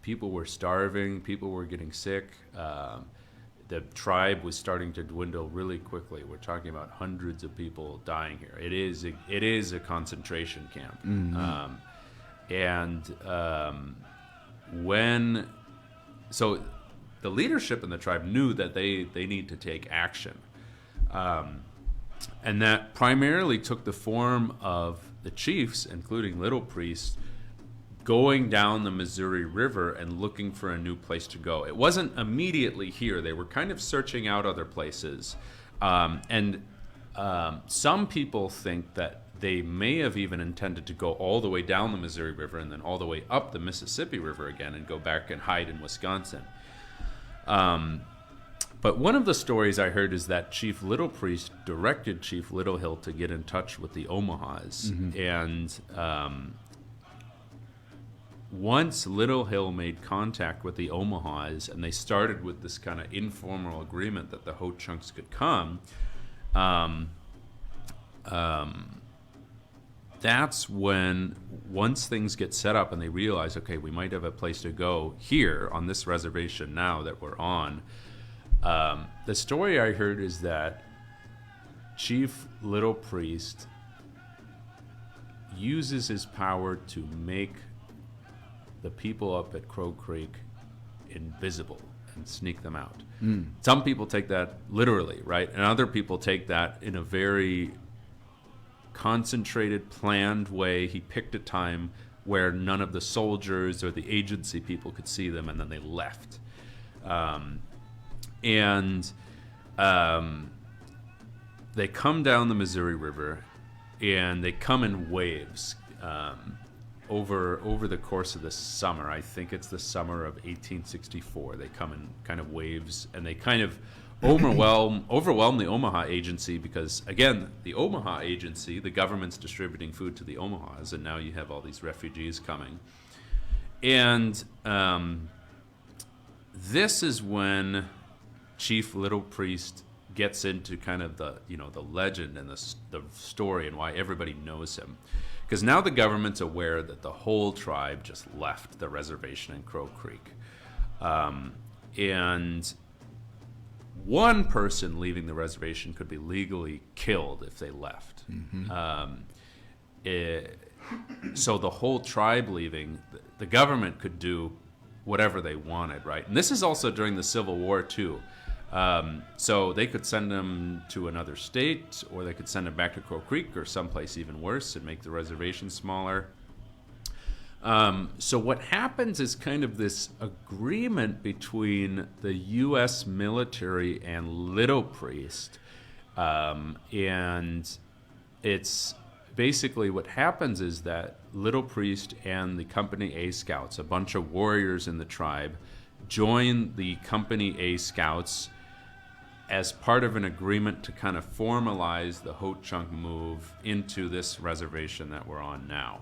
People were starving. People were getting sick. The tribe was starting to dwindle really quickly. We're talking about hundreds of people dying here. It is a concentration camp. So the leadership in the tribe knew that they need to take action, and that primarily took the form of the chiefs, including Little Priest, going down the Missouri River and looking for a new place to go. It wasn't immediately here. They were kind of searching out other places. Some people think that they may have even intended to go all the way down the Missouri River and then all the way up the Mississippi River again and go back and hide in Wisconsin. But one of the stories I heard is that Chief Little Priest directed Chief Little Hill to get in touch with the Omahas. And once Little Hill made contact with the Omahas, and they started with this kind of informal agreement that the Ho-Chunks could come, that's when, once things get set up and they realize, okay, we might have a place to go here on this reservation now that we're on. The story I heard is that Chief Little Priest uses his power to make the people up at Crow Creek invisible and sneak them out. Some people take that literally, right? And other people take that in a very concentrated, planned way. He picked a time where none of the soldiers or the agency people could see them, and then they left. They come down the Missouri River, and they come in waves. Over the course of the summer, I think it's the summer of 1864, they come in kind of waves, and they kind of overwhelm the Omaha agency, because, again, the Omaha agency, the government's distributing food to the Omahas, and now you have all these refugees coming. And this is when Chief Little Priest gets into kind of the legend and the story and why everybody knows him. Because now the government's aware that the whole tribe just left the reservation in Crow Creek. And one person leaving the reservation could be legally killed if they left. So the whole tribe leaving, the government could do whatever they wanted, right? And this is also during the Civil War, too. So they could send them to another state, or they could send them back to Crow Creek or someplace even worse and make the reservation smaller. So what happens is kind of this agreement between the U.S. military and Little Priest, and it's basically what happens is that Little Priest and the Company A Scouts, a bunch of warriors in the tribe, join the Company A Scouts as part of an agreement to kind of formalize the Ho-Chunk move into this reservation that we're on now.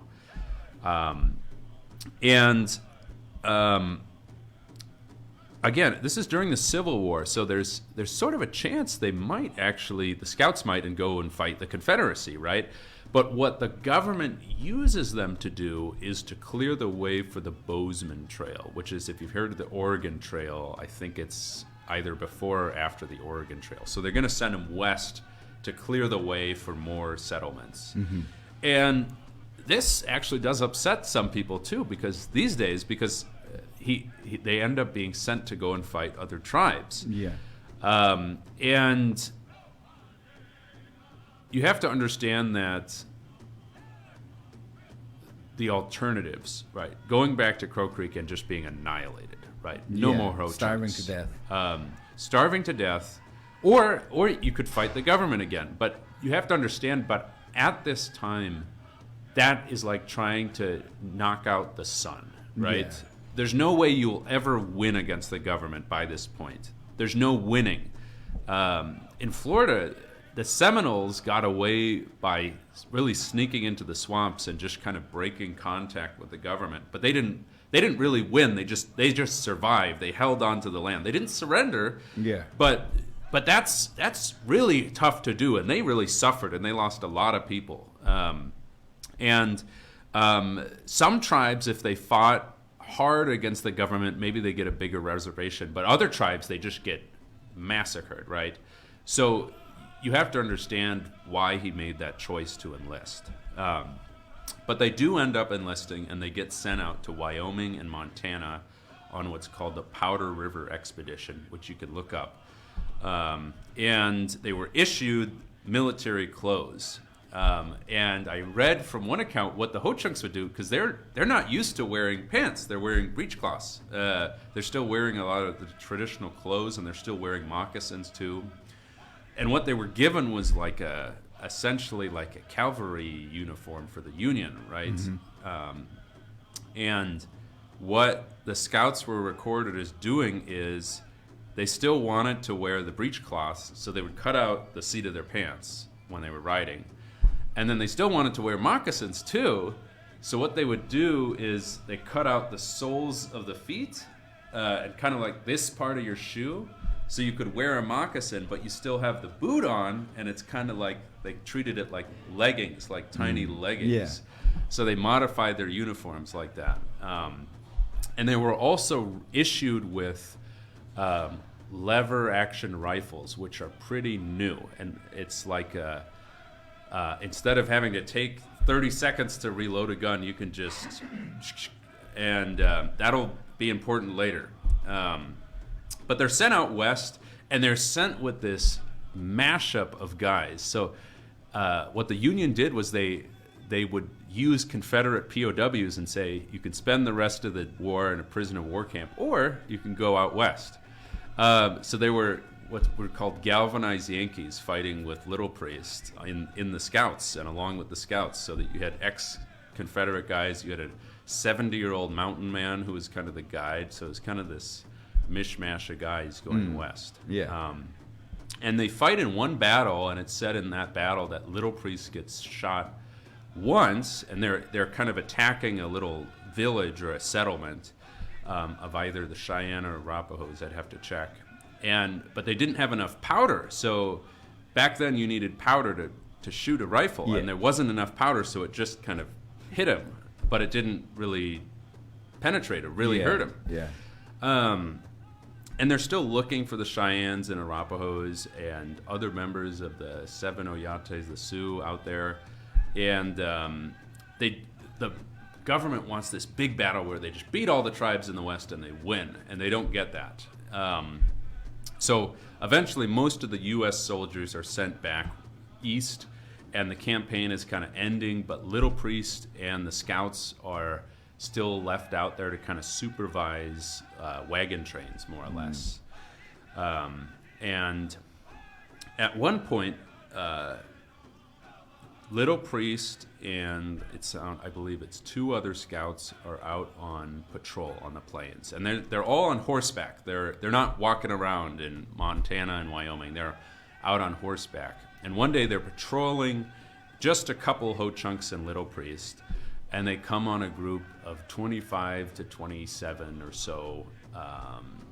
Again, this is during the Civil War, so there's sort of a chance they might actually, the Scouts might, and go and fight the Confederacy, right? But what the government uses them to do is to clear the way for the Bozeman Trail, which is, if you've heard of the Oregon Trail, I think it's either before or after the Oregon Trail. So they're going to send them west to clear the way for more settlements. Mm-hmm. And this actually does upset some people too, because these days, they end up being sent to go and fight other tribes. Yeah. And you have to understand that the alternatives, right? Going back to Crow Creek and just being annihilated, right? No more Ho-Chunks. Starving to death. Starving to death. Or you could fight the government again. But you have to understand, but at this time, that is like trying to knock out the sun, right? Yeah. There's no way you'll ever win against the government by this point. There's no winning. In Florida, the Seminoles got away by really sneaking into the swamps and just kind of breaking contact with the government. But they didn't really win. They just survived. They held on to the land. They didn't surrender. Yeah. But that's really tough to do, and they really suffered, and they lost a lot of people. Some tribes, if they fought hard against the government, maybe they get a bigger reservation. But other tribes, they just get massacred, right? So you have to understand why he made that choice to enlist. But they do end up enlisting, and they get sent out to Wyoming and Montana on what's called the Powder River Expedition, which you can look up. And they were issued military clothes. And I read from one account what the Ho-Chunks would do, because they're not used to wearing pants. They're wearing breechcloths. They're still wearing a lot of the traditional clothes, and they're still wearing moccasins too. And what they were given was essentially like a cavalry uniform for the Union, right? Mm-hmm. And what the Scouts were recorded as doing is they still wanted to wear the breechcloths, so they would cut out the seat of their pants when they were riding. And then they still wanted to wear moccasins too. So what they would do is they cut out the soles of the feet and kind of like this part of your shoe. So you could wear a moccasin, but you still have the boot on, and it's kind of like they treated it like leggings, like tiny leggings. Yeah. So they modified their uniforms like that. And they were also issued with lever action rifles, which are pretty new. And it's like instead of having to take 30 seconds to reload a gun, you can just, and that'll be important later. But they're sent out west, and they're sent with this mashup of guys. So what the Union did was they would use Confederate POWs and say, you can spend the rest of the war in a prisoner of war camp, or you can go out west. So they were what were called galvanized Yankees fighting with Little Priest in the Scouts and along with the Scouts, so that you had ex-Confederate guys. You had a 70-year-old mountain man who was kind of the guide. So it was kind of this mishmash of guys going west. Yeah. And they fight in one battle, and it's said in that battle that Little Priest gets shot once, and they're kind of attacking a little village or a settlement of either the Cheyenne or Arapahoes. I'd have to check. But they didn't have enough powder. So back then you needed powder to shoot a rifle, and there wasn't enough powder, so it just kind of hit him, but it didn't really penetrate or really hurt him. Yeah. And they're still looking for the Cheyennes and Arapahoes and other members of the Seven Oyates, the Sioux, out there. And the government wants this big battle where they just beat all the tribes in the West and they win, and they don't get that. So eventually most of the U.S. soldiers are sent back east, and the campaign is kind of ending, but Little Priest and the Scouts are still left out there to kind of supervise wagon trains, more or less. And at one point, Little Priest and I believe it's 2 other scouts are out on patrol on the plains, and they're all on horseback. They're not walking around in Montana and Wyoming. They're out on horseback. And one day they're patrolling just a couple Ho-Chunks and Little Priest, and they come on a group of 25 to 27 or so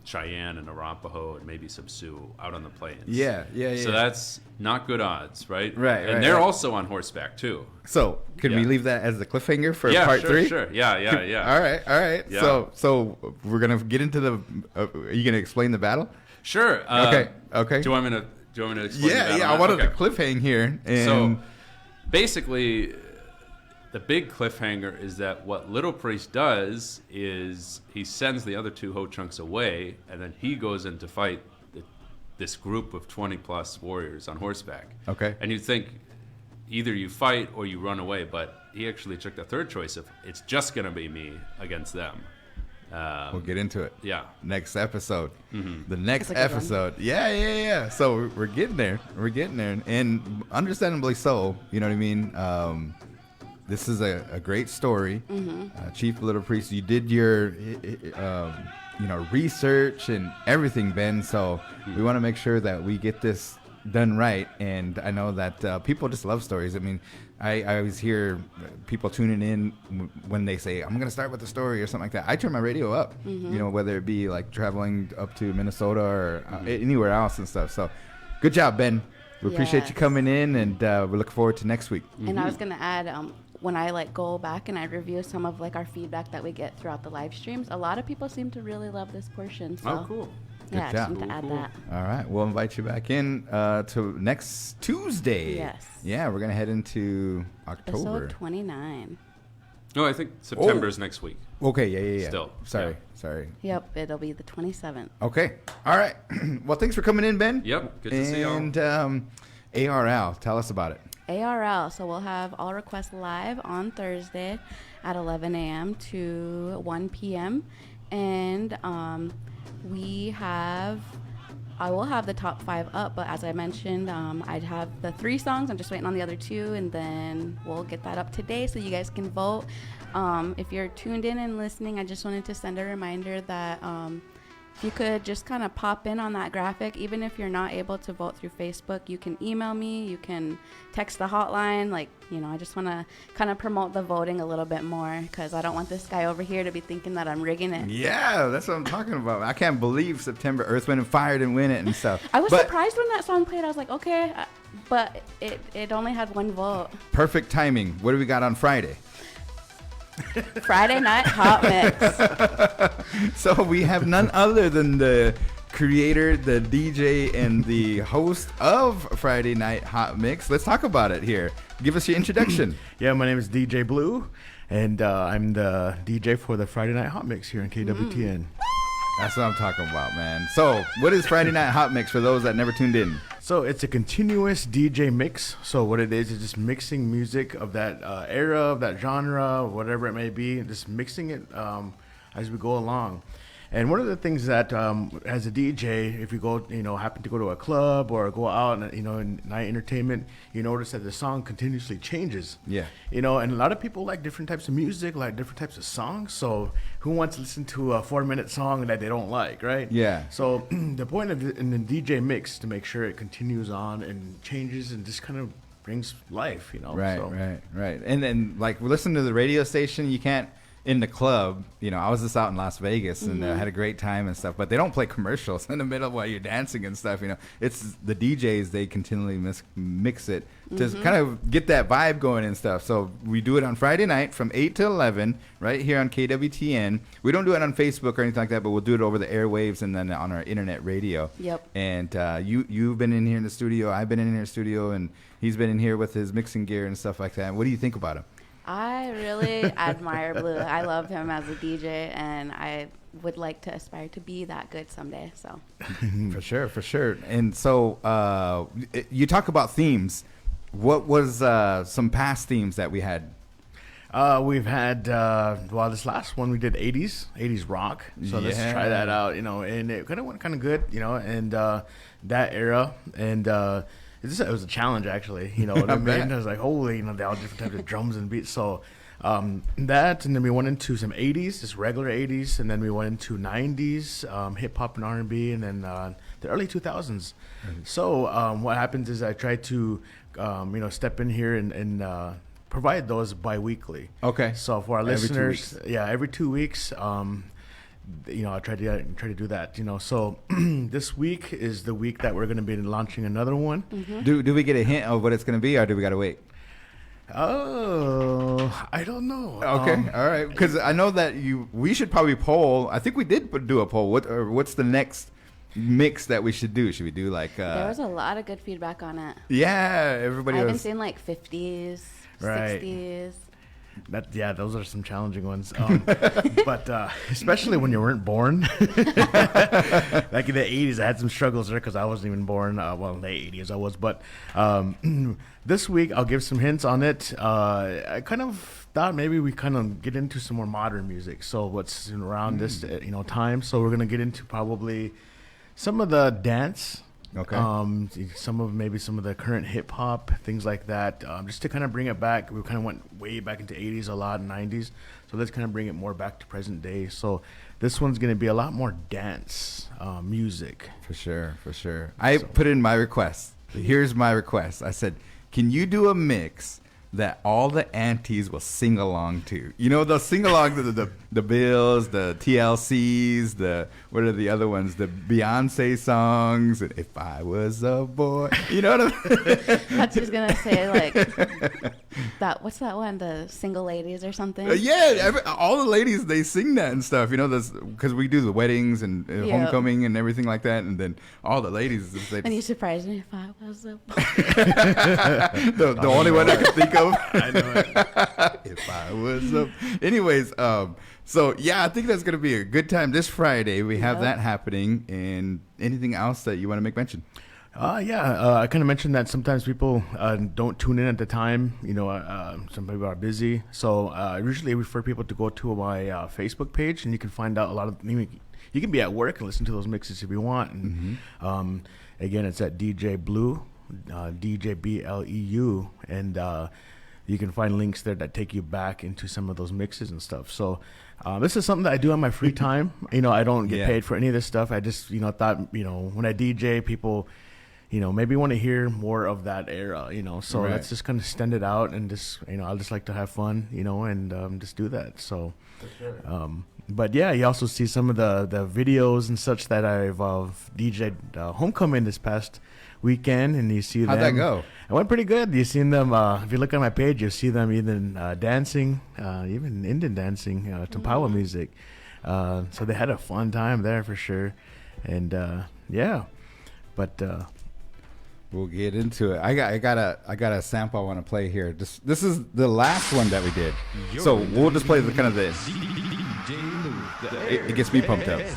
Cheyenne and Arapaho and maybe some Sioux out on the plains. Yeah. So that's not good odds, right? Right. And they're also on horseback too. So could we leave that as the cliffhanger for part sure, 3? Sure. Yeah. All right. Yeah. So we're gonna get into the. Are you gonna explain the battle? Sure. Okay. Do you want me to explain the battle? Yeah. I wanted to cliffhang here. And so basically, the big cliffhanger is that what Little Priest does is he sends the other 2 Ho-Chunks away, and then he goes in to fight this group of 20-plus warriors on horseback. Okay. And you'd think either you fight or you run away, but he actually took the third choice of it's just going to be me against them. We'll get into it. Yeah. Next episode. Mm-hmm. The next episode. Yeah. So we're getting there. And understandably so. You know what I mean? This is a great story. Chief Little Priest, you did your research and everything, Ben. So we want to make sure that we get this done right. And I know that people just love stories. I mean, I always hear people tuning in when they say, I'm going to start with a story or something like that. I turn my radio up, whether it be like traveling up to Minnesota or anywhere else and stuff. So good job, Ben. We appreciate you coming in, and we look forward to next week. And I was going to add, when I go back and I review some of our feedback that we get throughout the live streams, a lot of people seem to really love this portion. So. Oh, cool. Yeah, Good job. I just want to add that. All right, we'll invite you back in to next Tuesday. Yes. Yeah, we're gonna head into October. Episode 29. No, I think September is next week. Okay, yeah. Still. Sorry. Yep, it'll be the 27th. Okay, all right. Well, thanks for coming in, Ben. Yep, good to see y'all. And ARL, tell us about it. ARL, so we'll have all requests live on Thursday at 11 a.m. to 1 p.m. And I will have the top 5 up, but as I mentioned, I'd have the 3 songs. I'm just waiting on the other 2, and then we'll get that up today so you guys can vote. If you're tuned in and listening, I just wanted to send a reminder that if you could just kind of pop in on that graphic, even if you're not able to vote through Facebook, you can email me, you can text the hotline. I just want to kind of promote the voting a little bit more, because I don't want this guy over here to be thinking that I'm rigging it. Yeah, that's what I'm talking about. I can't believe September Earth, Wind, and Fire didn't win it and stuff. I was surprised when that song played. I was like, okay, but it only had 1 vote. Perfect timing. What do we got on Friday? Friday Night Hot Mix. So we have none other than the creator, the DJ, and the host of Friday Night Hot Mix. Let's talk about it here. Give us your introduction. Yeah, my name is DJ Blue, and I'm the DJ for the Friday Night Hot Mix here in KWTN. That's what I'm talking about, man. So what is Friday Night Hot Mix for those that never tuned in? So it's a continuous DJ mix. So what it is just mixing music of that era, of that genre, whatever it may be, and just mixing it as we go along. And one of the things that as a DJ, if you go, happen to go to a club or go out and, in night entertainment, you notice that the song continuously changes. Yeah. And a lot of people like different types of music, like different types of songs. So who wants to listen to a 4-minute song that they don't like, right? Yeah. So the point of it in the DJ mix is to make sure it continues on and changes and just kind of brings life, Right, so. right. And then, listen to the radio station, you can't. In the club, I was just out in Las Vegas and had a great time and stuff, but they don't play commercials in the middle while you're dancing and stuff. It's the DJs, they continually mix it to kind of get that vibe going and stuff. So we do it on Friday night from 8 to 11 right here on KWTN. We don't do it on Facebook or anything like that, but we'll do it over the airwaves and then on our internet radio. Yep. And you've been in here in the studio, I've been in here in the studio, and he's been in here with his mixing gear and stuff like that. What do you think about him? I really admire Blue. I love him as a DJ, and I would like to aspire to be that good someday. So, for sure. And so, you talk about themes. What was some past themes that we had? We've had this last one we did 80s rock. So let's try that out, and it kind of went kind of good, and that era and. it was a challenge actually. You know what I mean? I was like, holy, you know, they all different types of drums and beats. So that, and then we went into some 80s, just regular 80s, and then we went into 90s, hip hop and R&B, and then the early 2000s. So what happens is I try to, step in here and provide those bi-weekly. Okay. So for our Every 2 listeners, weeks. every 2 weeks. I try to do that. So this week is the week that we're going to be launching another one. Mm-hmm. Do we get a hint of what it's going to be, or do we got to wait? Oh, I don't know. Okay, all right. Because I know that we should probably poll. I think we did do a poll. What's the next mix that we should do? Should we do like? There was a lot of good feedback on it. Yeah, everybody. I've been was seeing like 50s, Right. 60s. Those are some challenging ones. But especially when you weren't born. Like in the 80s, I had some struggles there because I wasn't even born. Well, in the 80s I was. But this week, I'll give some hints on it. I kind of thought maybe we kind of get into some more modern music. So what's around this time. So we're going to get into probably some of the dance. Okay. Some of the current hip hop, things like that, just to kind of bring it back. We kind of went way back into 80s a lot and 90s, so let's kind of bring it more back to present day. So this one's going to be a lot more dance music. For sure. I put in my request. Here's my request. I said, can you do a mix that all the aunties will sing along to? You know, they'll sing along to the Bills, the TLCs, what are the other ones? The Beyonce songs. If I was a boy, you know what I mean? I was just gonna say like that. What's that one? The Single Ladies or something? All the ladies, they sing that and stuff. You know, because we do the weddings and homecoming and everything like that, and then all the ladies. And you surprised me. If I was a boy. the only one I could think of. I know it. If I was a... Anyways, so yeah, I think that's going to be a good time this Friday. We have that happening. And anything else that you want to make mention? I kind of mentioned that sometimes people don't tune in at the time. Some people are busy. So I usually refer people to go to my Facebook page, and you can find out a lot of... You can be at work and listen to those mixes if you want. And again, it's at DJ Blue, DJBLEU, and you can find links there that take you back into some of those mixes and stuff. So this is something that I do on my free time. I don't get paid for any of this stuff. I just thought when I DJ, people maybe want to hear more of that era. So let's just kind of extend it out, and just I just like to have fun, and just do that. So but yeah, you also see some of the videos and such that I've DJ'd homecoming this past weekend, and you see How'd them. that go? It went pretty good. You've seen them, if you look on my page, you'll see them even dancing, even Indian dancing, to power music. So they had a fun time there for sure. And but we'll get into it. I got a sample I want to play here. This is the last one that we did. So we'll just play the kind of the... It gets me pumped up. Y'all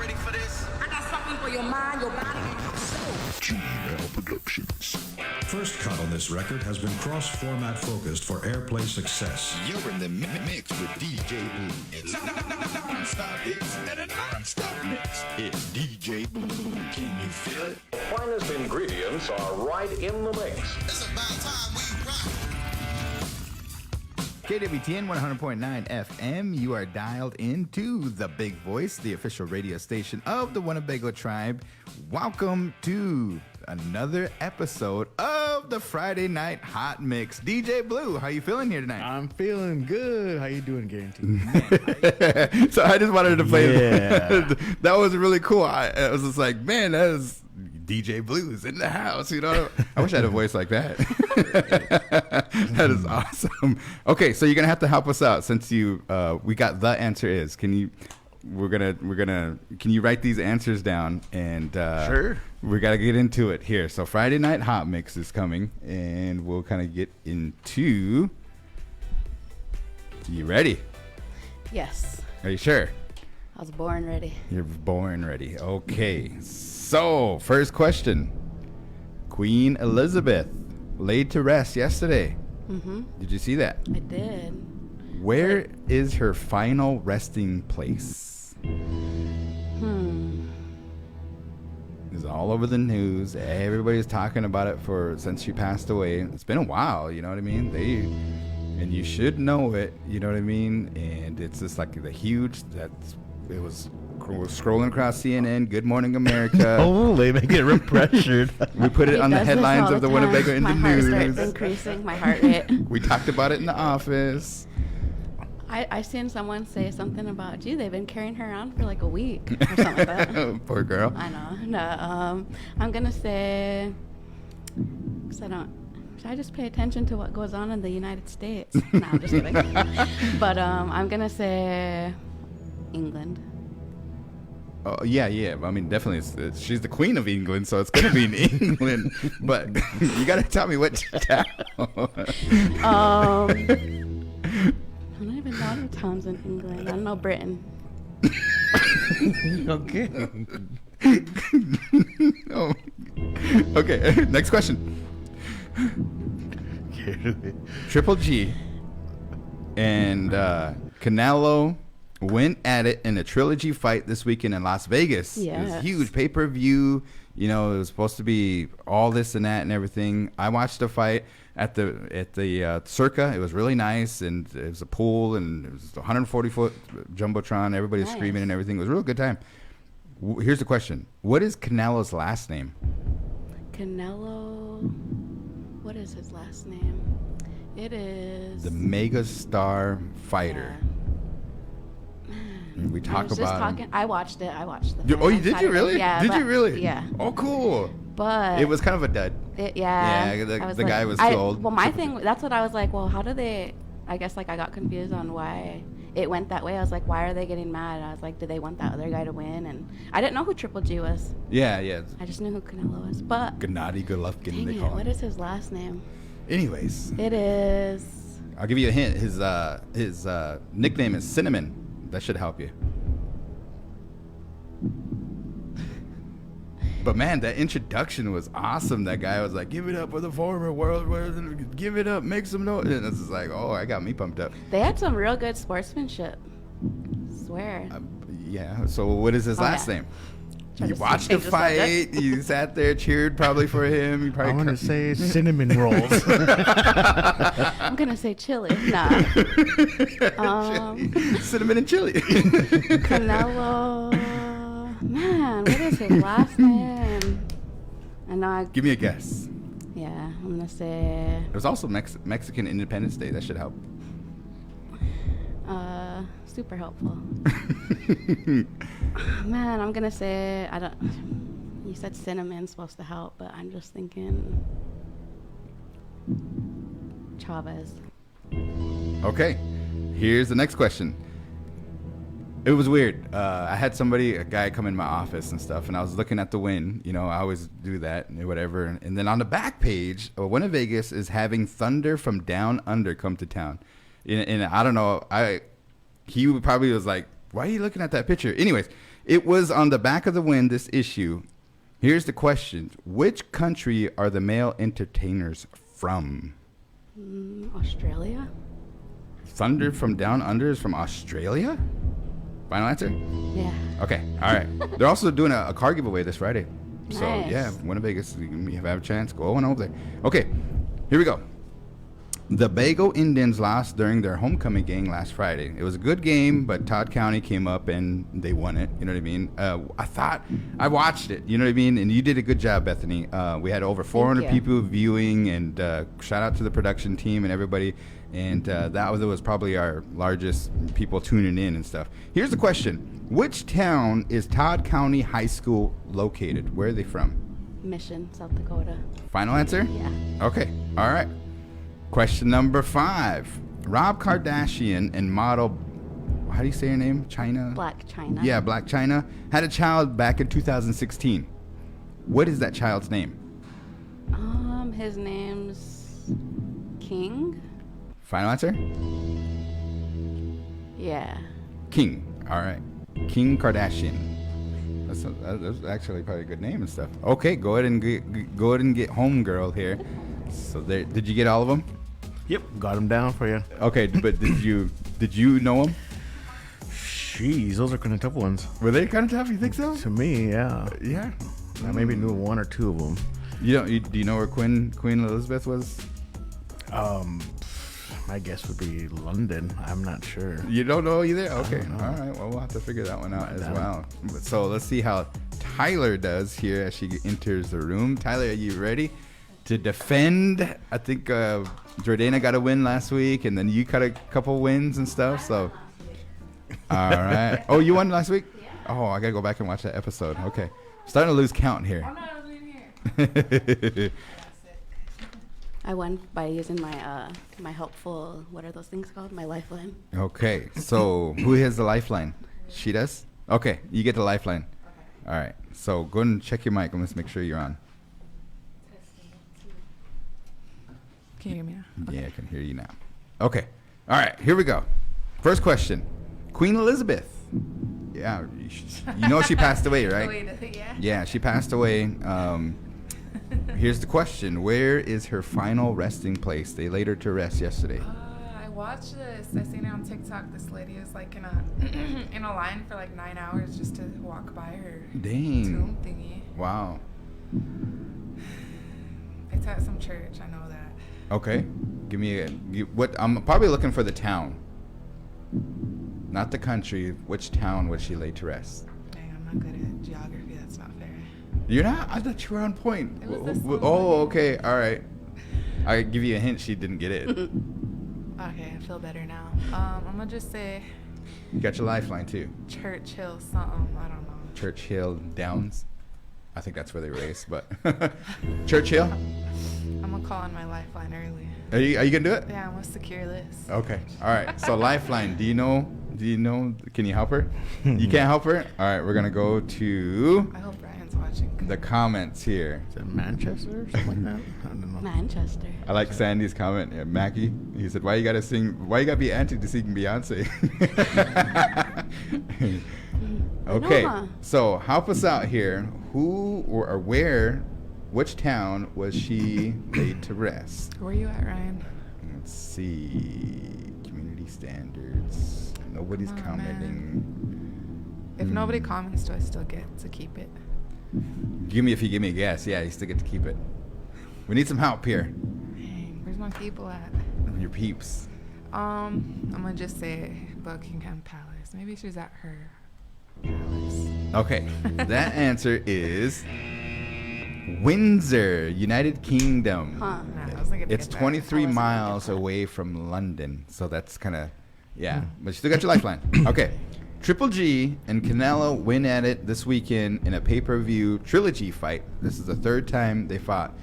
ready for this? I got something for your mind, your body, and your soul. GL Productions. First cut on this record has been cross-format focused for airplay success. You're in the mix with DJ Blue. It's non-stop hits and a non-stop mix. It's DJ Blue. Can you feel it? The finest ingredients are right in the mix. It's about time we rock. KWTN 100.9 FM, you are dialed into the Big Voice, the official radio station of the Winnebago Tribe. Welcome to another episode of the Friday Night Hot Mix. DJ Blue, how you feeling here tonight? I'm feeling good. How you doing, Guarantee? So I just wanted to play that was really cool. I was just like, man, that is DJ Blues in the house. I wish I had a voice like that. That is awesome. Okay, so you're gonna have to help us out since we got the answer is. Can you write these answers down, and sure, we gotta get into it here. So Friday Night Hot Mix is coming, and we'll kind of get into. You ready? Yes. Are you sure? I was born ready. You're born ready. Okay. So, first question. Queen Elizabeth laid to rest yesterday. Mm-hmm. Did you see that? I did. Where is her final resting place? I all over the news. Everybody's talking about it since she passed away. It's been a while, you know what I mean? And you should know it, you know what I mean? And it's just like it was scrolling across CNN, Good Morning America. Oh, they make it real pressured. We put it on the does this headlines all of the time. Winnebago in my the heart news. starts increasing, my heart rate. We talked about it in the office. I seen someone say something about, gee, they've been carrying her around for like a week or something like that. Poor girl. I know. No, I'm gonna say, cause should I just pay attention to what goes on in the United States? No, I'm just kidding. But I'm gonna say England. Oh, yeah. I mean, definitely, she's the queen of England, so it's going to be in England. But you got to tell me what town. I don't even know the towns in England. I don't know Britain. Okay. Oh. Okay, next question. Triple G and Canelo went at it in a trilogy fight this weekend in Las Vegas. It was Yes. huge pay-per-view. You know, it was supposed to be all this and that and everything. I watched the fight at the Circa. It was really nice, and it was a pool, and it was a 140-foot jumbotron. Everybody was Nice. screaming and everything. It was a real good time. Here's the question: what is Canelo's last name? Canelo. What is his last name? It is The mega star fighter. We talk about him. I watched it. I watched the. You- fight oh, you on did you Saturday. really? Yeah. Did but- you really? Yeah. Oh, cool. But It was kind of a dud. Yeah. Yeah, I was the like- guy was I- too old. Well, my thing, that's what I was like, well, how do they, I guess, like, I got confused on why it went that way. I was like, why are they getting mad? I was like, do they want that other guy to win? And I didn't know who Triple G was. Yeah. I just knew who Canelo was. But, Gennady Golovkin, dang they it, call what him. is his last name? Anyways, It is, I'll give you a hint. His nickname is Cinnamon. That should help you. But man, that introduction was awesome. That guy was like, "Give it up for the former world, give it up, make some noise." And it's just like, oh, I got me pumped up. they had some real good sportsmanship. Swear. Yeah. So what is his Oh, last yeah. name? Try You to watched the change the subject. fight. You sat there, cheered probably for him. You I probably want to say cinnamon rolls. I'm going to say chili. Nah. cinnamon and chili. Canelo. Man, what is his last name? I know Give me a guess. yeah, I'm going to say, It was also Mexican Independence Day. That should help. super helpful. Man, I'm gonna say you said cinnamon's supposed to help, but I'm just thinking Chavez. Okay, here's the next question. It was weird. I had a guy come in my office and stuff, and I was looking at the win. You know, I always do that and whatever. And then on the back page, Winnebago Vegas is having Thunder from Down Under come to town. And I don't know, he probably was like, why are you looking at that picture? Anyways, it was on the back of the Win, this issue. Here's the question. Which country are the male entertainers from? Australia? Thunder from Down Under is from Australia? Final answer? Yeah. Okay, all right. They're also doing a car giveaway this Friday. So, Nice. yeah, Winnebago, if you have a chance, go on over there. Okay, here we go. The Bago Indians lost during their homecoming game last Friday. It was a good game, but Todd County came up and they won it. You know what I mean? I watched it. You know what I mean? And you did a good job, Bethany. We had over 400 you. people viewing, and shout out to the production team and everybody. And that was probably our largest people tuning in and stuff. Here's the question. Which town is Todd County High School located? Where are they from? Mission, South Dakota. Final answer? Yeah. Okay. All right. Question number 5. Rob Kardashian and model, how do you say her name? China? Black China. Yeah, Black China, had a child back in 2016. What is that child's name? His name's King. Final answer? Yeah. King. All right. King Kardashian. That's actually probably a good name and stuff. Okay, go ahead and get home, girl here. So there, did you get all of them? Yep, got them down for you. Okay, but did you know them? Jeez, those are kind of tough ones. Were they kind of tough? You think so? To me, yeah. Yeah. I maybe knew one or two of them. Do you know where Queen Elizabeth was? My guess would be London. I'm not sure. You don't know either? Okay. All right. Well, we'll have to figure that one out as well. So let's see how Tyler does here as she enters the room. Tyler, are you ready to defend? I think Jordana got a win last week, and then you got a couple wins and stuff. So, all right. Oh, you won last week? Yeah. Oh, I got to go back and watch that episode. Okay. Starting to lose count here. I'm not in here. I won by using my my helpful, what are those things called? My lifeline. Okay, so who has the lifeline? She does? Okay, you get the lifeline. Okay. All right, so go and check your mic. Let's make sure you're on. Can you hear me now? Yeah, I can hear you now. Okay, all right, here we go. First question. Queen Elizabeth. Yeah, you know she passed away, right? Yeah, she passed away. Here's the question. Where is her final resting place? They laid her to rest yesterday. I watched this. I seen it on TikTok. This lady is like in a in a line for like 9 hours just to walk by her tomb thingy. Wow. It's at some church. I know that. Okay. Give me what? I'm probably looking for the town. Not the country. Which town was she laid to rest? Dang, I'm not good at geography. That's not fair. You're not? I thought you were on point. It was this Oh, okay. All right. I give you a hint. She didn't get it. Okay, I feel better now. I'm gonna just say. You got your lifeline too. Churchill something. I don't know. Churchill Downs. I think that's where they race, but Churchill. I'm gonna call on my lifeline early. Are you gonna do it? Yeah, I'm gonna secure this. Okay. All right. So lifeline. Do you know? Can you help her? You can't help her. All right. We're gonna go to. I hope Brian's watching. The comments here. Is it Manchester or something like that? I don't know. Manchester. I like Sandy's comment. Yeah, Mackie. He said, "Why you gotta be anti to sing Beyonce?" Okay. So help us out here. Who or where? Which town was she laid to rest? Where are you at, Ryan? Let's see. Community standards. Nobody's commenting. If nobody comments, do I still get to keep it? Give me a guess. Yeah, you still get to keep it. We need some help here. Dang, where's my people at? Your peeps. I'm gonna just say Buckingham Palace. Maybe she's at her palace. Okay, that answer is Windsor, United Kingdom. Huh. It's 23 miles away from London, so that's kind of, yeah. But you still got your lifeline. Okay. Triple G and Canelo win at it this weekend in a pay-per-view trilogy fight. This is the third time they fought.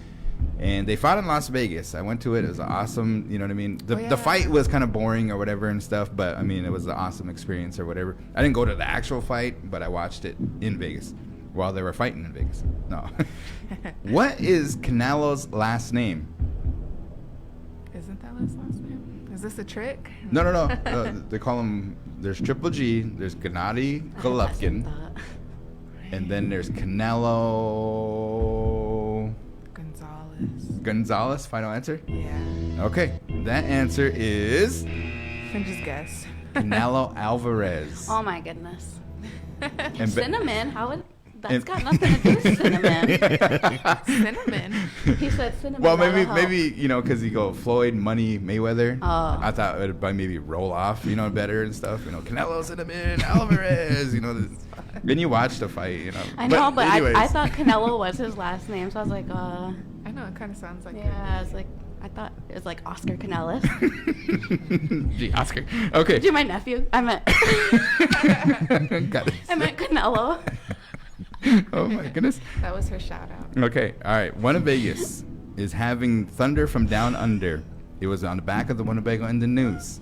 And they fought in Las Vegas. I went to it. It was awesome. You know what I mean? The fight was kind of boring or whatever and stuff, but, I mean, it was an awesome experience or whatever. I didn't go to the actual fight, but I watched it in Vegas while they were fighting in Vegas. No. What is Canelo's last name? Isn't that his last name? Is this a trick? No. They call him, there's Triple G, there's Gennady Golovkin, and then there's Canelo... Gonzalez, final answer? Yeah. Okay, that answer is... I just guess. Canelo Alvarez. Oh my goodness. And cinnamon? How would... That's got nothing to do with cinnamon. Cinnamon? He said cinnamon. Well, maybe because you go Floyd, Money, Mayweather. Oh. I thought it would maybe roll off, better and stuff. Canelo, Cinnamon, Alvarez, Then you watch the fight, I know, but I thought Canelo was his last name, so I was like, I know, it kind of sounds like I was like, I thought it was like Oscar Canellis. Gee, Oscar. Okay. Did my nephew? I meant Canelo. Oh my goodness. That was her shout out. Okay, all right. Vegas is having Thunder from Down Under. It was on the back of the Winnebago in the news.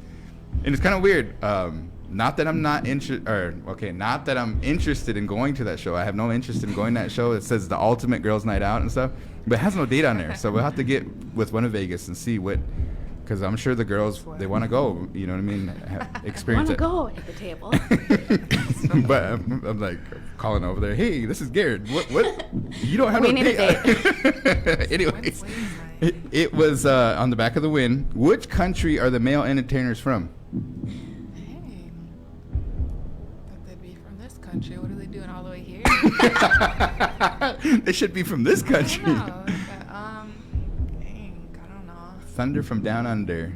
And it's kind of weird. Not that I'm interested in going to that show. I have no interest in going to that show. It says the ultimate girls' night out and stuff, but it has no date on there. So we'll have to get with Winnebago and see what, because I'm sure the girls, they want to go, you know what I mean? Experience it. Want to go at the table. But I'm like calling over there. Hey, this is Garrett. What? You don't have we no need date. A date. Anyways, it was on the back of the win. Which country are the male entertainers from? Dang. Thought they'd be from this country. What are they doing all the way here? They should be from this country. I don't know. Dang, I don't know. Thunder from Down Under.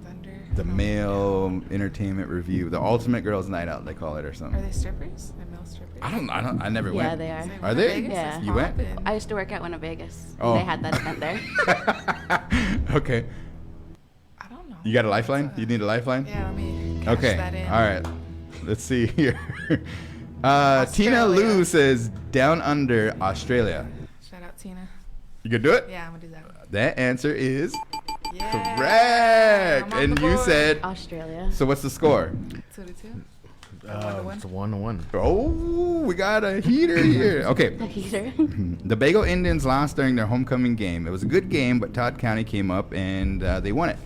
Thunder. The male entertainment review. The ultimate girls' night out, they call it, or Are something. they strippers? They're male strippers? I never Yeah, went. they are. Are they? Vegas Yeah. is You went? poppin'. I used to work at Winnebago. Oh. They had that event there. Okay. I don't know. You got a lifeline? You need a lifeline? Yeah, let me cash Okay. that in. All right. Let's see here. Tina Australia. Lou says Down Under, Australia. Shout out Tina. You could do it? Yeah, I'm gonna do that. That answer is Yeah. correct. I'm on And the you board. said, Australia. so what's the score? 2-2. It's a 1-1. Oh, we got a heater here. Okay. The heater. The Bago Indians lost during their homecoming game. It was a good game, but Todd County came up and they won it.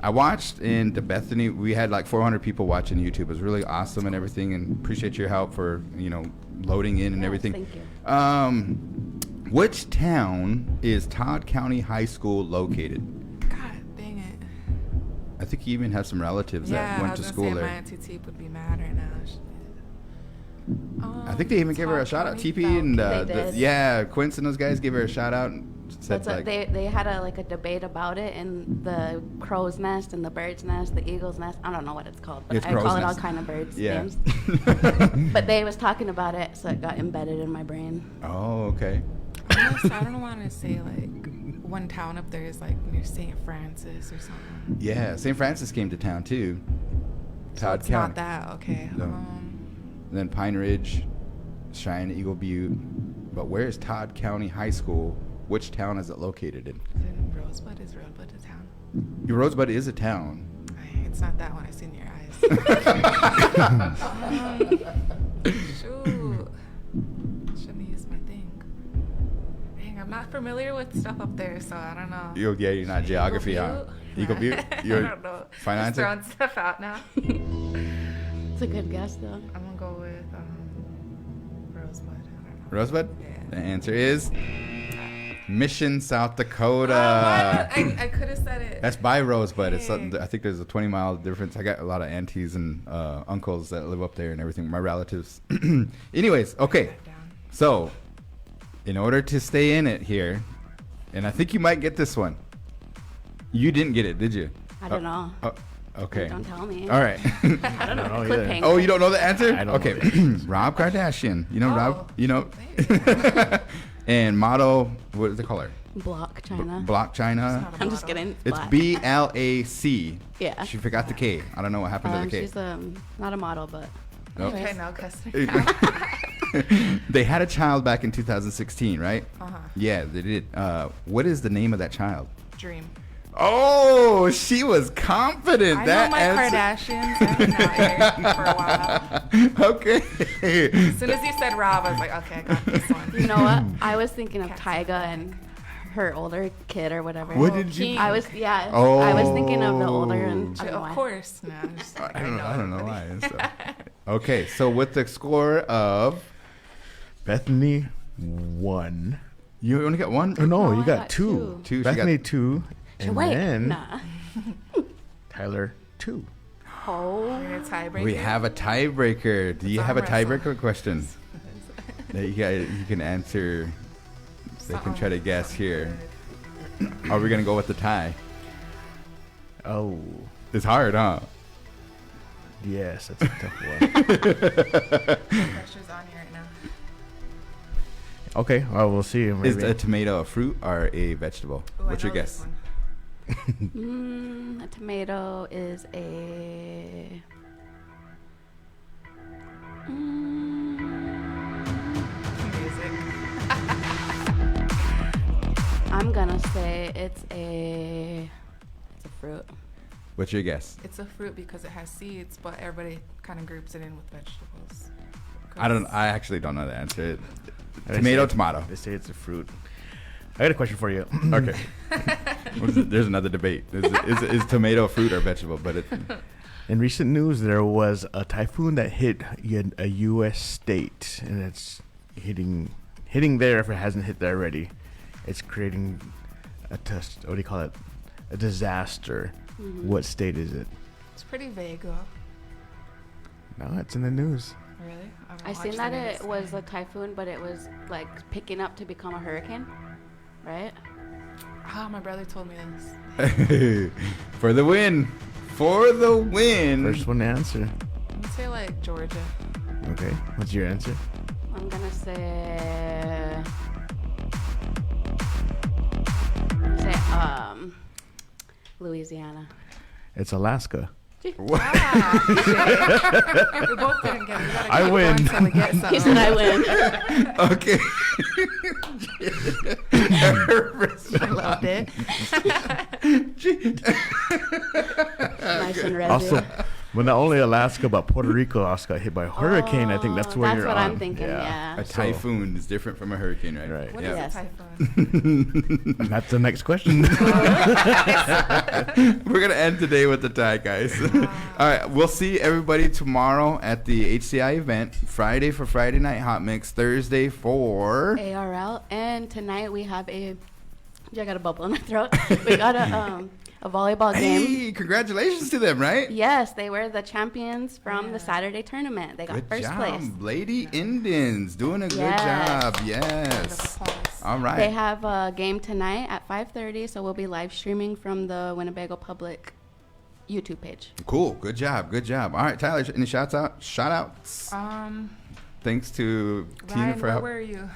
I watched in the Bethany. We had like 400 people watching YouTube. It was really awesome and everything, and appreciate your help for loading in and Yes, everything. thank you. Which town is Todd County High School located? God dang it. I think you even have some relatives Yeah, that I went was to gonna school say my there. Auntie Teep would be mad right now. I think they even gave her a Todd shout out. County TP and They did. Quince and those guys gave her a shout out. And said That's like, they had a debate about it in the crow's nest and the bird's nest, the eagle's nest. I don't know what it's called, but It's I crow's call it all nest. kind of birds Yeah. names. But they was talking about it, so it got embedded in my brain. oh, okay. I don't want to say like one town up there is like near St. Francis or something. Yeah, St. Francis came to town too. So Todd it's County. not that. Okay. No. And then Pine Ridge, Cheyenne, Eagle Butte. But where's Todd County High School? Which town is it located in? Is it Rosebud? Is Rosebud a town? Rosebud is a town. It's not that one. I see in your eyes. Shoot. Shouldn't have used my thing. Dang, I'm not familiar with stuff up there, so I don't know. You're not geography, huh? Eagle Butte? I You're don't know. fine Just answer? throwing stuff out now. It's a good guess, though. I'm gonna go with Rosebud. I don't know. Rosebud? Yeah. The answer is Mission, South Dakota. I could have said it. That's by Rosebud. It's Dang. I think there's a 20-mile difference. I got a lot of aunties and uncles that live up there and everything. My relatives. Anyways, okay. So, in order to stay in it here, and I think you might get this one. You didn't get it, did you? I don't know. Okay. Don't tell me. All right. I don't know. Quit paying Oh, you don't know the answer? I don't okay. know the answer. Rob Kardashian. You know Oh, Rob? You know? And model, what is it called? Block China. Block China. I'm just kidding. It's Black. BLAC. Yeah. She forgot the K. I don't know what happened to the K. She's not a model, but. Nope. Okay, anyways. no customer. They had a child back in 2016, right? Uh-huh. Yeah, they did. What is the name of that child? Dream. Oh, she was confident. I that know my answer. Kardashians. I've been out here for a while. Okay. As soon as you said Rob, I was like, okay, I got this one. You know what? I was thinking of Tyga and her older kid or whatever. What did you? I was I was thinking of the older and I don't know Of why. course. No, I'm just like, I don't know why. everybody. and stuff. Okay, so with the score of Bethany 1. you only got one. Oh, no, No, you I got got 2. two. She Bethany got- 2. And Wait, then nah. Tyler 2. Oh. We're gonna tiebreaker. We have a tiebreaker. Do you Let's have a arm wrestle. tiebreaker question that you can answer? They can try to guess here. Are we gonna go with the tie? Oh, It's hard, huh? yes, that's a tough one. Pressure's on you right now. Okay, well, we'll see. Is Maybe. a tomato a fruit or a vegetable? Ooh, What's I your know this guess? one. A tomato is a. Music. I'm gonna say it's a fruit. What's your guess? It's a fruit because it has seeds, but everybody kind of groups it in with vegetables. I actually don't know the answer. They Tomato, say- tomato. They say it's a fruit. I got a question for you. Okay. There's another debate. Is tomato a fruit or vegetable? But it. In recent news, there was a typhoon that hit a U.S. state, and it's hitting there if it hasn't hit there already. It's creating what do you call it? A disaster. Mm-hmm. What state is it? It's pretty vague though. No, it's in the news. Really? I seen that it was a typhoon, but it was like picking up to become a hurricane, right? Ah, my brother told me this. For the win. For the win. First one to answer. I'm gonna say like Georgia. Okay. What's your answer? I'm gonna say Louisiana. It's Alaska. We both didn't get it. We gotta I keep win. going till we get He something. said I win. Okay. I loved it. Nice and ready. Also, well, not only Alaska, but Puerto Rico also got hit by a hurricane. I think that's where That's you're what on. I'm thinking, yeah. A typhoon is different from a hurricane, right? Right. What Yeah. is Yes. a typhoon? And that's the next question. We're going to end today with the tie, guys. All right. We'll see everybody tomorrow at the HCI event. Friday for Friday Night Hot Mix. Thursday for... ARL. And tonight we have I got a bubble in my throat. We got a volleyball game. Hey, congratulations to them, right? Yes, they were the champions from the Saturday tournament. They got Good first job, place. Lady Indians. Doing a good job. Yes. All right. They have a game tonight at 5:30, so we'll be live streaming from the Winnebago Public YouTube page. Cool. Good job. Good job. All right, Tyler, any shout outs? Thanks to Tina Ryan, for where help. were you?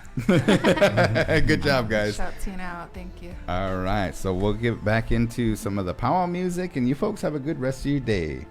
Good job, guys. Shout Tina out. Thank you. All right, so we'll get back into some of the powwow music, and you folks have a good rest of your day.